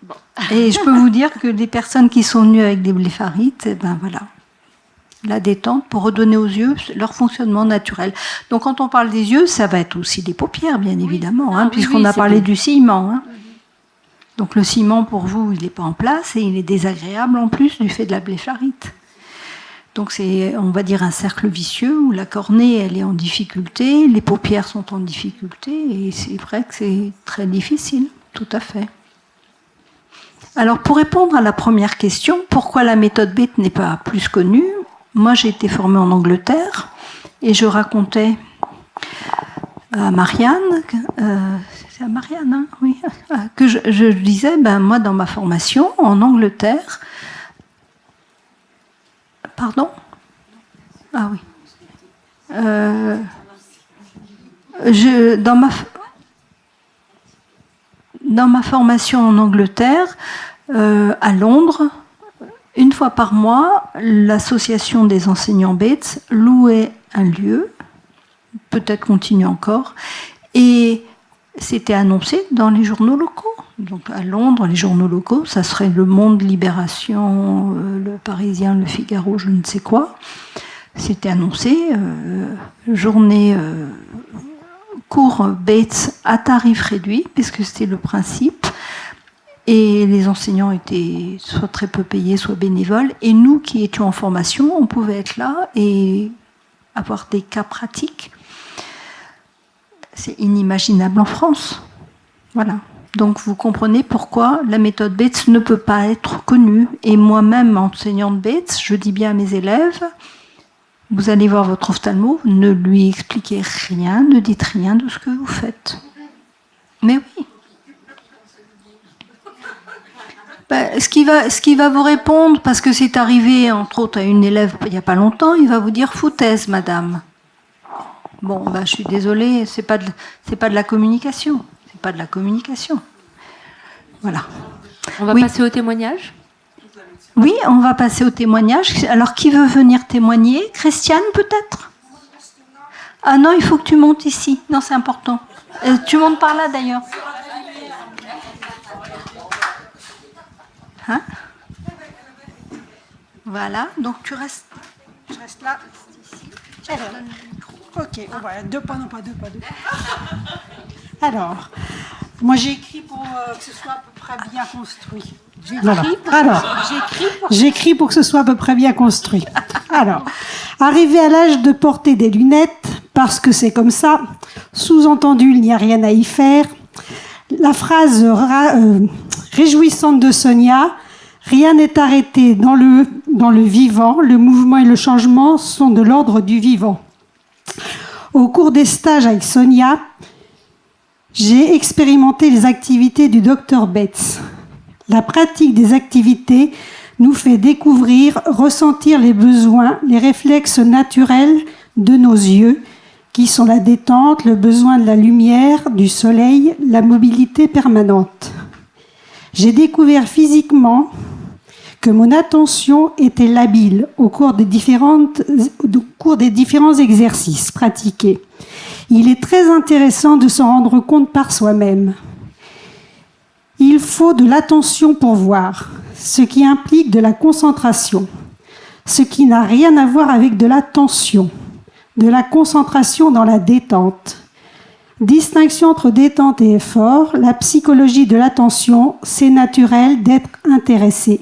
Bon. Et je peux vous dire que les personnes qui sont venues avec des blépharites, voilà, la détente pour redonner aux yeux leur fonctionnement naturel. Donc quand on parle des yeux, ça va être aussi des paupières, bien évidemment, puisqu'on a parlé du ciment. Hein. Donc le ciment, pour vous, il n'est pas en place et il est désagréable en plus du fait de la blépharite. Donc c'est, on va dire, un cercle vicieux où la cornée, elle est en difficulté, les paupières sont en difficulté, et c'est vrai que c'est très difficile, tout à fait. Alors pour répondre à la première question, pourquoi la méthode BET n'est pas plus connue? Moi j'ai été formée en Angleterre, et je racontais à Marianne, c'est à Marianne, hein, oui, que je disais, moi dans ma formation en Angleterre, pardon? Ah oui. Dans ma formation en Angleterre, à Londres, une fois par mois, l'association des enseignants BETS louait un lieu, peut-être continue encore, et c'était annoncé dans les journaux locaux. Donc à Londres, les journaux locaux, ça serait Le Monde, Libération, Le Parisien, Le Figaro, je ne sais quoi. C'était annoncé, journée cours BETS à tarif réduit, puisque c'était le principe, Et les enseignants étaient soit très peu payés, soit bénévoles. Et nous qui étions en formation, on pouvait être là et avoir des cas pratiques. C'est inimaginable en France. Voilà. Donc vous comprenez pourquoi la méthode Bates ne peut pas être connue. Et moi-même, enseignante Bates, je dis bien à mes élèves, vous allez voir votre ophtalmo, ne lui expliquez rien, ne dites rien de ce que vous faites. Mais oui. Ce qui va vous répondre, parce que c'est arrivé entre autres à une élève il n'y a pas longtemps, il va vous dire foutaise, madame. Bon, je suis désolée, c'est pas de la communication. C'est pas de la communication. Voilà. On va passer au témoignage ? Oui, on va passer au témoignage. Alors, qui veut venir témoigner ? Christiane, peut-être ? Ah non, il faut que tu montes ici. Non, c'est important. Tu montes par là, d'ailleurs. Hein ? Voilà, donc tu restes... Je reste là, ici. Ok, voilà, deux pas. Alors, moi j'ai écrit pour que ce soit à peu près bien construit. J'écris pour que ce soit à peu près bien construit. Alors, arrivé à l'âge de porter des lunettes, parce que c'est comme ça, sous-entendu, il n'y a rien à y faire. La phrase réjouissante de Sonia, rien n'est arrêté dans le vivant, le mouvement et le changement sont de l'ordre du vivant. Au cours des stages avec Sonia, j'ai expérimenté les activités du Dr Bates. La pratique des activités nous fait découvrir, ressentir les besoins, les réflexes naturels de nos yeux, qui sont la détente, le besoin de la lumière, du soleil, la mobilité permanente. J'ai découvert physiquement que mon attention était labile au cours des différents exercices pratiqués. Il est très intéressant de s'en rendre compte par soi-même. Il faut de l'attention pour voir, ce qui implique de la concentration, ce qui n'a rien à voir avec de l'attention, de la concentration dans la détente. Distinction entre détente et effort, la psychologie de l'attention, c'est naturel d'être intéressé.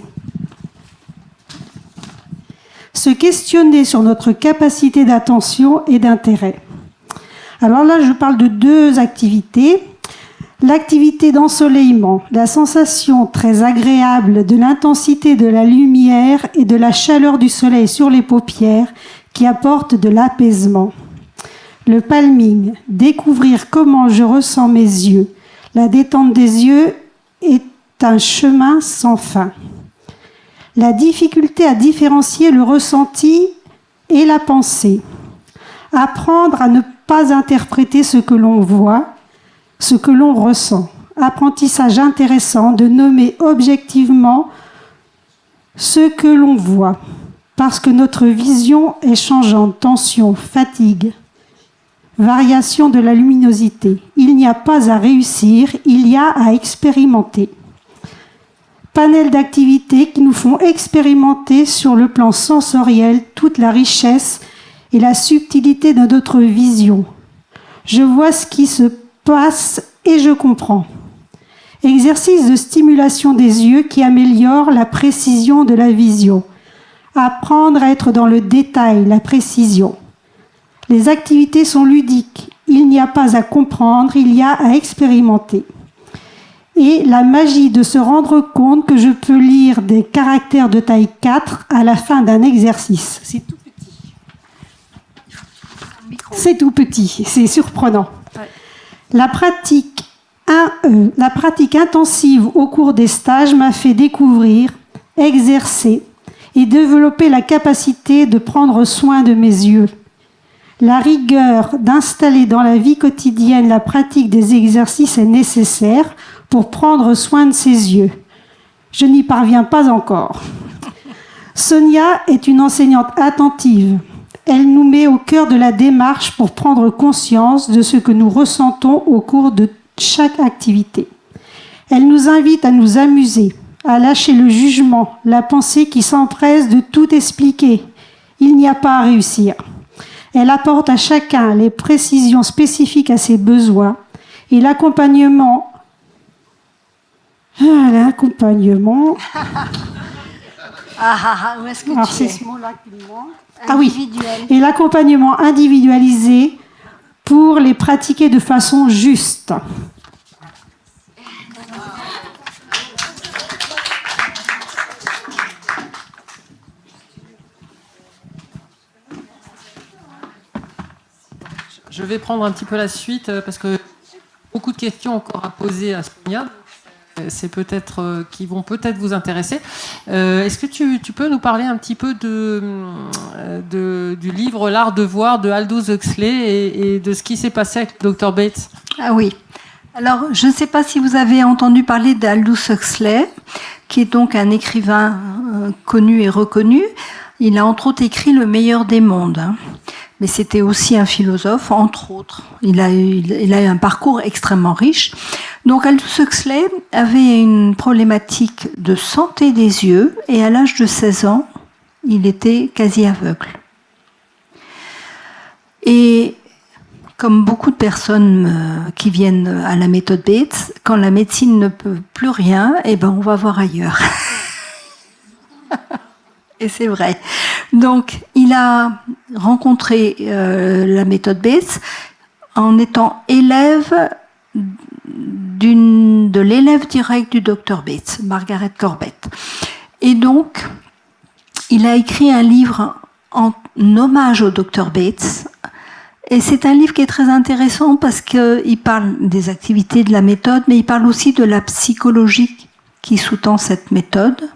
Se questionner sur notre capacité d'attention et d'intérêt. Alors là, je parle de deux activités. L'activité d'ensoleillement, la sensation très agréable de l'intensité de la lumière et de la chaleur du soleil sur les paupières qui apporte de l'apaisement. Le palming, découvrir comment je ressens mes yeux. La détente des yeux est un chemin sans fin. La difficulté à différencier le ressenti et la pensée. Apprendre à ne pas interpréter ce que l'on voit, ce que l'on ressent. Apprentissage intéressant de nommer objectivement ce que l'on voit, parce que notre vision est changeante, tension, fatigue, variation de la luminosité. Il n'y a pas à réussir, il y a à expérimenter. Panel d'activités qui nous font expérimenter sur le plan sensoriel toute la richesse et la subtilité de notre vision. Je vois ce qui se passe et je comprends. Exercice de stimulation des yeux qui améliore la précision de la vision. Apprendre à être dans le détail, la précision. Les activités sont ludiques. Il n'y a pas à comprendre, il y a à expérimenter. Et la magie de se rendre compte que je peux lire des caractères de taille 4 à la fin d'un exercice. C'est tout petit. C'est tout petit, c'est surprenant. La pratique intensive au cours des stages m'a fait découvrir, exercer et développer la capacité de prendre soin de mes yeux. La rigueur d'installer dans la vie quotidienne la pratique des exercices est nécessaire pour prendre soin de ses yeux. Je n'y parviens pas encore. Sonia est une enseignante attentive. Elle nous met au cœur de la démarche pour prendre conscience de ce que nous ressentons au cours de chaque activité. Elle nous invite à nous amuser, à lâcher le jugement, la pensée qui s'empresse de tout expliquer. Il n'y a pas à réussir. Elle apporte à chacun les précisions spécifiques à ses besoins et l'accompagnement L'accompagnement. Où est-ce que Alors, tu c'est es ce mot-là qui me manque. Ah oui. Individuel. Et l'accompagnement individualisé pour les pratiquer de façon juste. Je vais prendre un petit peu la suite parce que beaucoup de questions encore à poser à Sonia. C'est peut-être qui vont peut-être vous intéresser. Est-ce que tu peux nous parler un petit peu du livre L'art de voir de Aldous Huxley et de ce qui s'est passé avec le Dr Bates? Ah oui. Alors, je ne sais pas si vous avez entendu parler d'Aldous Huxley, qui est donc un écrivain connu et reconnu. Il a entre autres écrit Le meilleur des mondes. Mais c'était aussi un philosophe, entre autres. Il a eu un parcours extrêmement riche. Donc Aldous Huxley avait une problématique de santé des yeux et à l'âge de 16 ans, il était quasi aveugle. Et comme beaucoup de personnes qui viennent à la méthode Bates, quand la médecine ne peut plus rien, on va voir ailleurs. Et c'est vrai. Donc, il a rencontré la méthode Bates en étant élève de l'élève direct du Dr Bates, Margaret Corbett. Et donc, il a écrit un livre en hommage au Dr Bates. Et c'est un livre qui est très intéressant parce qu'il parle des activités de la méthode, mais il parle aussi de la psychologie qui sous-tend cette méthode,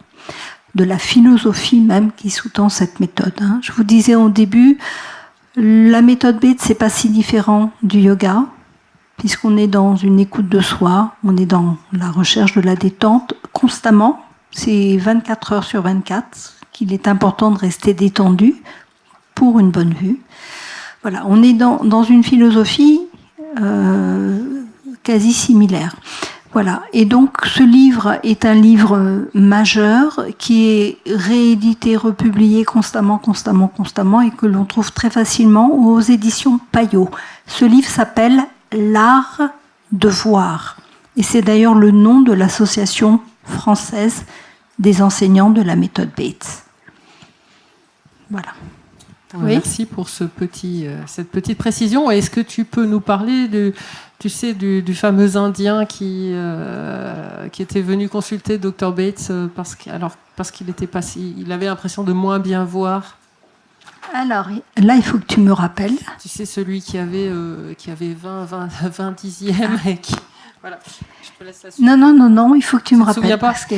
de la philosophie même qui sous-tend cette méthode. Je vous disais au début, la méthode Bates, c'est pas si différent du yoga, puisqu'on est dans une écoute de soi, on est dans la recherche de la détente constamment. C'est 24 heures sur 24 qu'il est important de rester détendu pour une bonne vue. Voilà, on est dans une philosophie quasi similaire. Voilà, et donc ce livre est un livre majeur qui est réédité, republié constamment, et que l'on trouve très facilement aux éditions Payot. Ce livre s'appelle L'art de voir, et c'est d'ailleurs le nom de l'association française des enseignants de la méthode Bates. Voilà. Oui. Merci pour cette petite précision. Est-ce que tu peux nous parler du fameux Indien qui était venu consulter Dr Bates parce qu'il avait l'impression de moins bien voir? Alors là, il faut que tu me rappelles. Tu sais, celui qui avait 20 dixièmes et qui... Voilà. Je te laisse la suite. Non, il faut que tu me rappelles. Souviens pas parce que...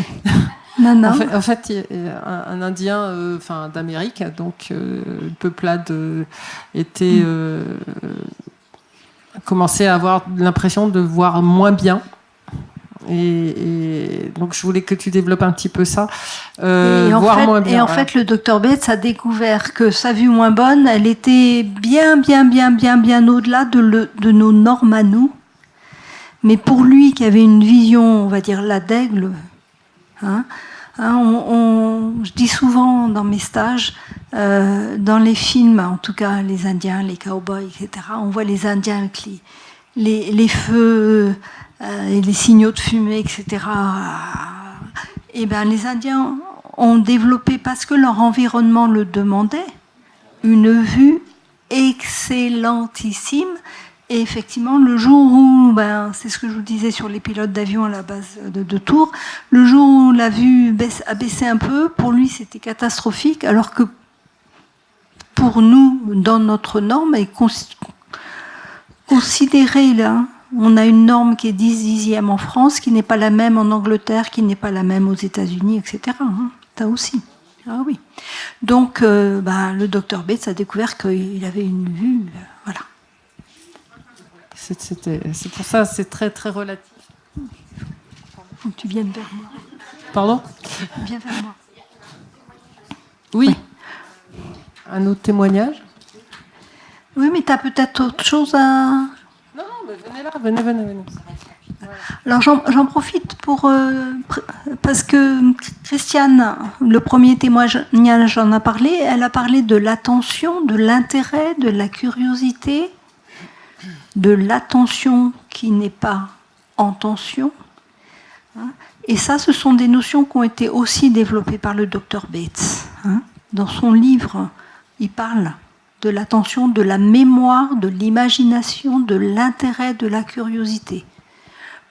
Non. En fait, un Indien d'Amérique, donc une peuplade commençait à avoir l'impression de voir moins bien. Et donc, je voulais que tu développes un petit peu ça. Moins bien. Et en fait, le Dr Bates a découvert que sa vue moins bonne, elle était bien au-delà de nos normes à nous. Mais pour lui, qui avait une vision, on va dire, la d'aigle, je dis souvent dans mes stages, dans les films, en tout cas les Indiens, les cow-boys, etc., on voit les Indiens avec les feux et les signaux de fumée, etc. Et les Indiens ont développé, parce que leur environnement le demandait, une vue excellentissime. Et effectivement, le jour où, c'est ce que je vous disais sur les pilotes d'avion à la base de Tours, le jour où la vue a baissé un peu, pour lui c'était catastrophique, alors que pour nous, dans notre norme, est considérée là, on a une norme qui est 10 dixièmes en France, qui n'est pas la même en Angleterre, qui n'est pas la même aux États-Unis, etc. Ça aussi. Ah oui. Donc, le Dr Bates a découvert qu'il avait une vue, voilà. C'est pour ça, c'est très très relatif. Faut que tu viennes vers moi. Pardon ? Viens vers moi. Oui. Un autre témoignage ? Oui, mais tu as peut-être autre chose à... Non, mais venez là, venez. Alors j'en profite parce que Christiane, le premier témoignage, en a parlé. Elle a parlé de l'attention, de l'intérêt, de la curiosité, de l'attention qui n'est pas en tension. Et ça, ce sont des notions qui ont été aussi développées par le Dr Bates. Dans son livre, il parle de l'attention, de la mémoire, de l'imagination, de l'intérêt, de la curiosité.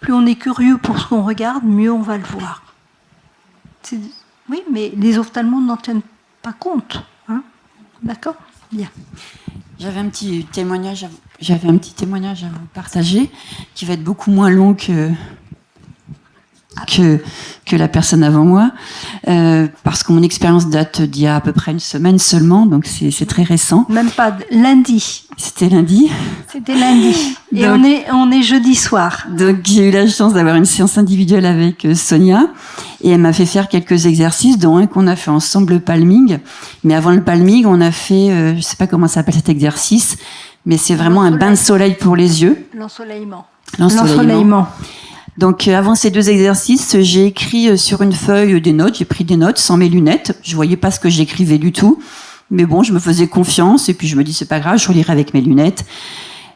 Plus on est curieux pour ce qu'on regarde, mieux on va le voir. Oui, mais les ophtalmos n'en tiennent pas compte. D'accord ? Bien. J'avais un petit témoignage à vous partager qui va être beaucoup moins long que la personne avant moi, parce que mon expérience date d'il y a à peu près une semaine seulement, donc c'est très récent. Même pas lundi. C'était lundi. C'était lundi. Et donc, on est jeudi soir. Donc j'ai eu la chance d'avoir une séance individuelle avec Sonia, et elle m'a fait faire quelques exercices, dont un qu'on a fait ensemble, le palming. Mais avant le palming, on a fait, je sais pas comment ça s'appelle cet exercice, mais c'est vraiment un bain de soleil pour les yeux. L'ensoleillement. Donc avant ces deux exercices, j'ai écrit sur une feuille des notes, j'ai pris des notes sans mes lunettes, je voyais pas ce que j'écrivais du tout, mais bon, je me faisais confiance et puis je me dis c'est pas grave, je relirai avec mes lunettes.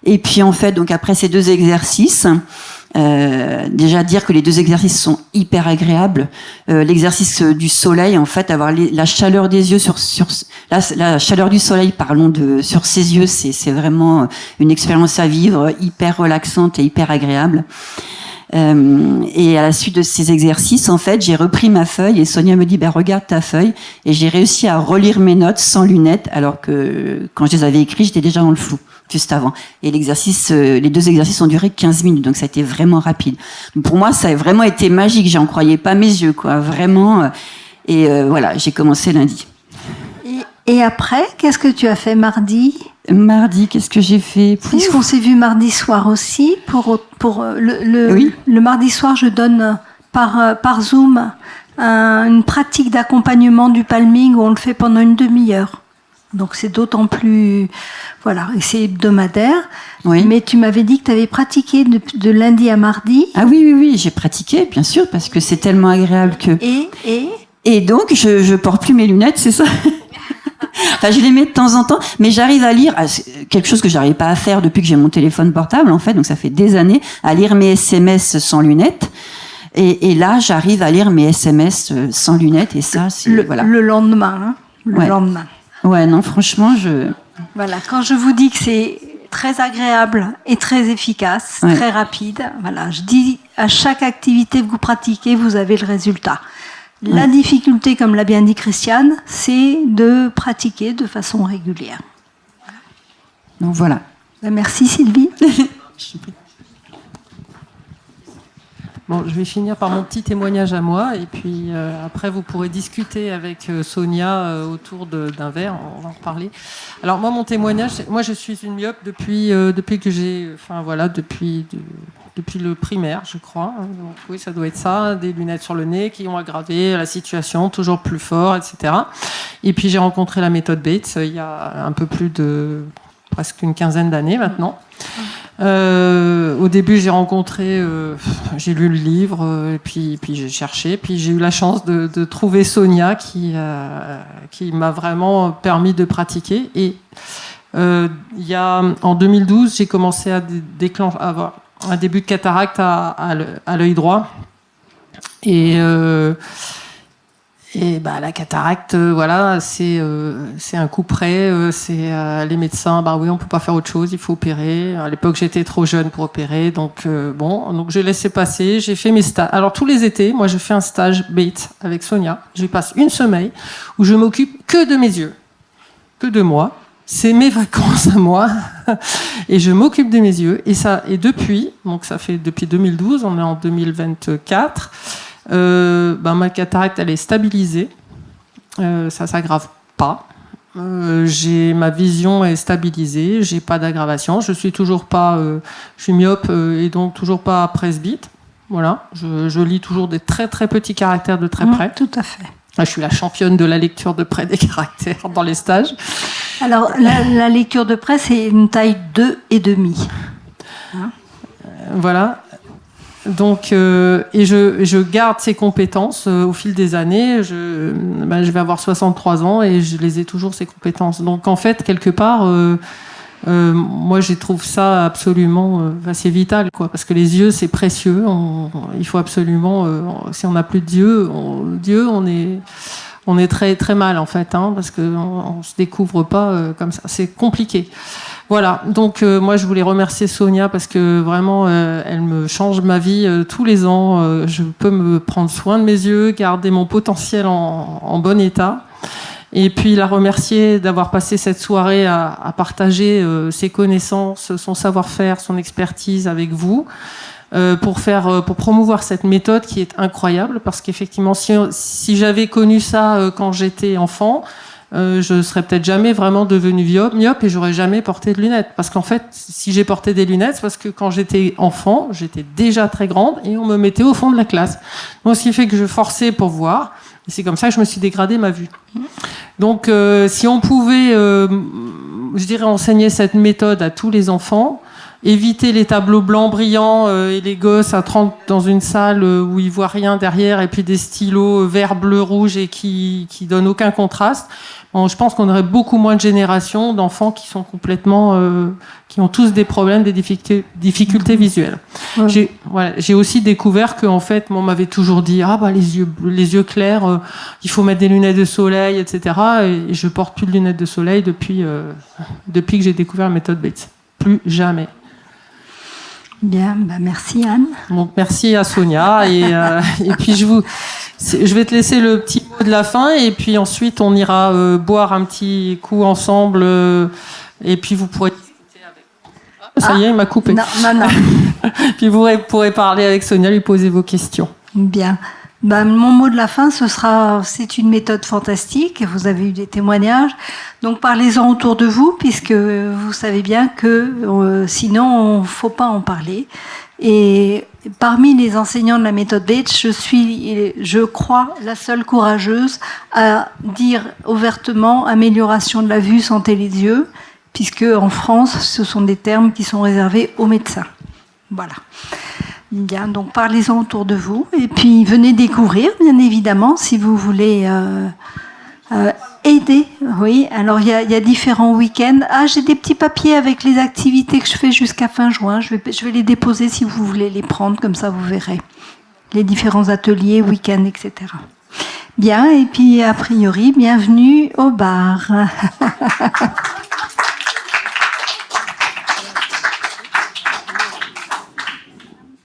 Et puis en fait, donc après ces deux exercices, déjà dire que les deux exercices sont hyper agréables. L'exercice du soleil, en fait, avoir la chaleur des yeux la chaleur du soleil, sur ses yeux, c'est vraiment une expérience à vivre, hyper relaxante et hyper agréable. Et à la suite de ces exercices, en fait, j'ai repris ma feuille et Sonia me dit regarde ta feuille, et j'ai réussi à relire mes notes sans lunettes, alors que quand je les avais écrites, j'étais déjà dans le flou juste avant. Et les deux exercices ont duré 15 minutes, donc ça a été vraiment rapide. Pour moi, ça a vraiment été magique. J'en croyais pas mes yeux, quoi, vraiment. Et voilà, j'ai commencé lundi. Et après, qu'est-ce que tu as fait mardi ? Mardi, qu'est-ce que j'ai fait ? Puisqu'on s'est vu mardi soir aussi, le mardi soir, je donne par Zoom une pratique d'accompagnement du palming où on le fait pendant une demi-heure. Donc c'est d'autant plus... Voilà, et c'est hebdomadaire. Oui. Mais tu m'avais dit que tu avais pratiqué de lundi à mardi. Ah oui, j'ai pratiqué, bien sûr, parce que c'est tellement agréable que... Et donc, je porte plus mes lunettes, c'est ça ? Enfin, je les mets de temps en temps, mais j'arrive à lire quelque chose que j'arrive pas à faire depuis que j'ai mon téléphone portable, en fait. Donc, ça fait des années à lire mes SMS sans lunettes. Et là, j'arrive à lire mes SMS sans lunettes. Et ça, c'est voilà. Le lendemain. Lendemain. Ouais, non, franchement, Voilà, quand je vous dis que c'est très agréable et très efficace, très rapide, voilà, je dis à chaque activité que vous pratiquez, vous avez le résultat. La difficulté, comme l'a bien dit Christiane, c'est de pratiquer de façon régulière. Donc voilà. Merci Sylvie. Bon, je vais finir par mon petit témoignage à moi, et puis après vous pourrez discuter avec Sonia autour d'un verre, on va en reparler. Alors moi, mon témoignage, moi je suis une myope depuis que j'ai, depuis le primaire, je crois. Donc, oui, ça doit être ça, des lunettes sur le nez qui ont aggravé la situation, toujours plus fort, etc. Et puis j'ai rencontré la méthode Bates il y a un peu plus de presque une quinzaine d'années maintenant. Au début, j'ai lu le livre, et puis j'ai cherché, puis j'ai eu la chance de trouver Sonia qui m'a vraiment permis de pratiquer. Et en 2012, j'ai commencé à avoir un début de cataracte à l'œil droit. Et la cataracte, voilà, c'est un coup près. Les médecins, oui, on peut pas faire autre chose, il faut opérer. À l'époque, j'étais trop jeune pour opérer, donc donc je laissais passer. J'ai fait mes stages. Alors tous les étés, moi, je fais un stage Bates avec Sonia. Je passe une semaine où je m'occupe que de mes yeux, que de moi. C'est mes vacances à moi, et je m'occupe de mes yeux. Et depuis, donc ça fait depuis 2012, on est en 2024. Ma cataracte, elle est stabilisée, ça s'aggrave pas. Ma vision est stabilisée, j'ai pas d'aggravation. Je suis myope et donc toujours pas presbyte. Voilà, je lis toujours des très très petits caractères de très près. Tout à fait. Je suis la championne de la lecture de près des caractères dans les stages. Alors la lecture de près, c'est une taille 2,5. Voilà. Donc, et je garde ces compétences au fil des années. Je vais avoir 63 ans et je les ai toujours, ces compétences. Donc, en fait, quelque part, Moi, je trouve ça absolument c'est vital, quoi, parce que les yeux, c'est précieux. Il faut absolument, si on n'a plus de Dieu, on est très très mal en fait, parce qu'on se découvre pas comme ça. C'est compliqué. Voilà. Donc moi, je voulais remercier Sonia parce que vraiment, elle me change ma vie tous les ans. Je peux me prendre soin de mes yeux, garder mon potentiel en bon état. Et puis la remercier d'avoir passé cette soirée à partager ses connaissances, son savoir-faire, son expertise avec vous, pour promouvoir cette méthode qui est incroyable, parce qu'effectivement, si j'avais connu ça quand j'étais enfant, je serais peut-être jamais vraiment devenue myope et j'aurais jamais porté de lunettes. Parce qu'en fait, si j'ai porté des lunettes, c'est parce que quand j'étais enfant, j'étais déjà très grande et on me mettait au fond de la classe. Donc, ce qui fait que je forçais pour voir. Et c'est comme ça que je me suis dégradé ma vue. Donc, si on pouvait, je dirais, enseigner cette méthode à tous les enfants, éviter les tableaux blancs brillants et les gosses à 30 dans une salle où ils voient rien derrière, et puis des stylos vert, bleu, rouge et qui donnent aucun contraste. Bon, je pense qu'on aurait beaucoup moins de générations d'enfants qui sont complètement, qui ont tous des problèmes, des difficultés visuelles. Ouais. J'ai aussi découvert qu'en fait, on m'avait toujours dit les yeux clairs, il faut mettre des lunettes de soleil, etc. Et je porte plus de lunettes de soleil depuis que j'ai découvert la méthode Bates. Plus jamais. Bien, merci Anne. Donc merci à Sonia et puis je vais te laisser le petit mot de la fin et puis ensuite on ira boire un petit coup ensemble et puis vous pourrez discuter avec. Ça y est, il m'a coupé. Non. Puis vous pourrez parler avec Sonia, lui poser vos questions. Bien. Mon mot de la fin, c'est une méthode fantastique. Vous avez eu des témoignages. Donc parlez-en autour de vous, puisque vous savez bien que sinon, il ne faut pas en parler. Et parmi les enseignants de la méthode Bates, je crois, la seule courageuse à dire ouvertement amélioration de la vue, santé des yeux, puisque en France, ce sont des termes qui sont réservés aux médecins. Voilà. Bien, donc parlez-en autour de vous et puis venez découvrir, bien évidemment, si vous voulez aider. Oui, alors il y a différents week-ends. J'ai des petits papiers avec les activités que je fais jusqu'à fin juin. Je vais les déposer si vous voulez les prendre, comme ça vous verrez les différents ateliers, week-ends, etc. Bien, et puis a priori, bienvenue au bar.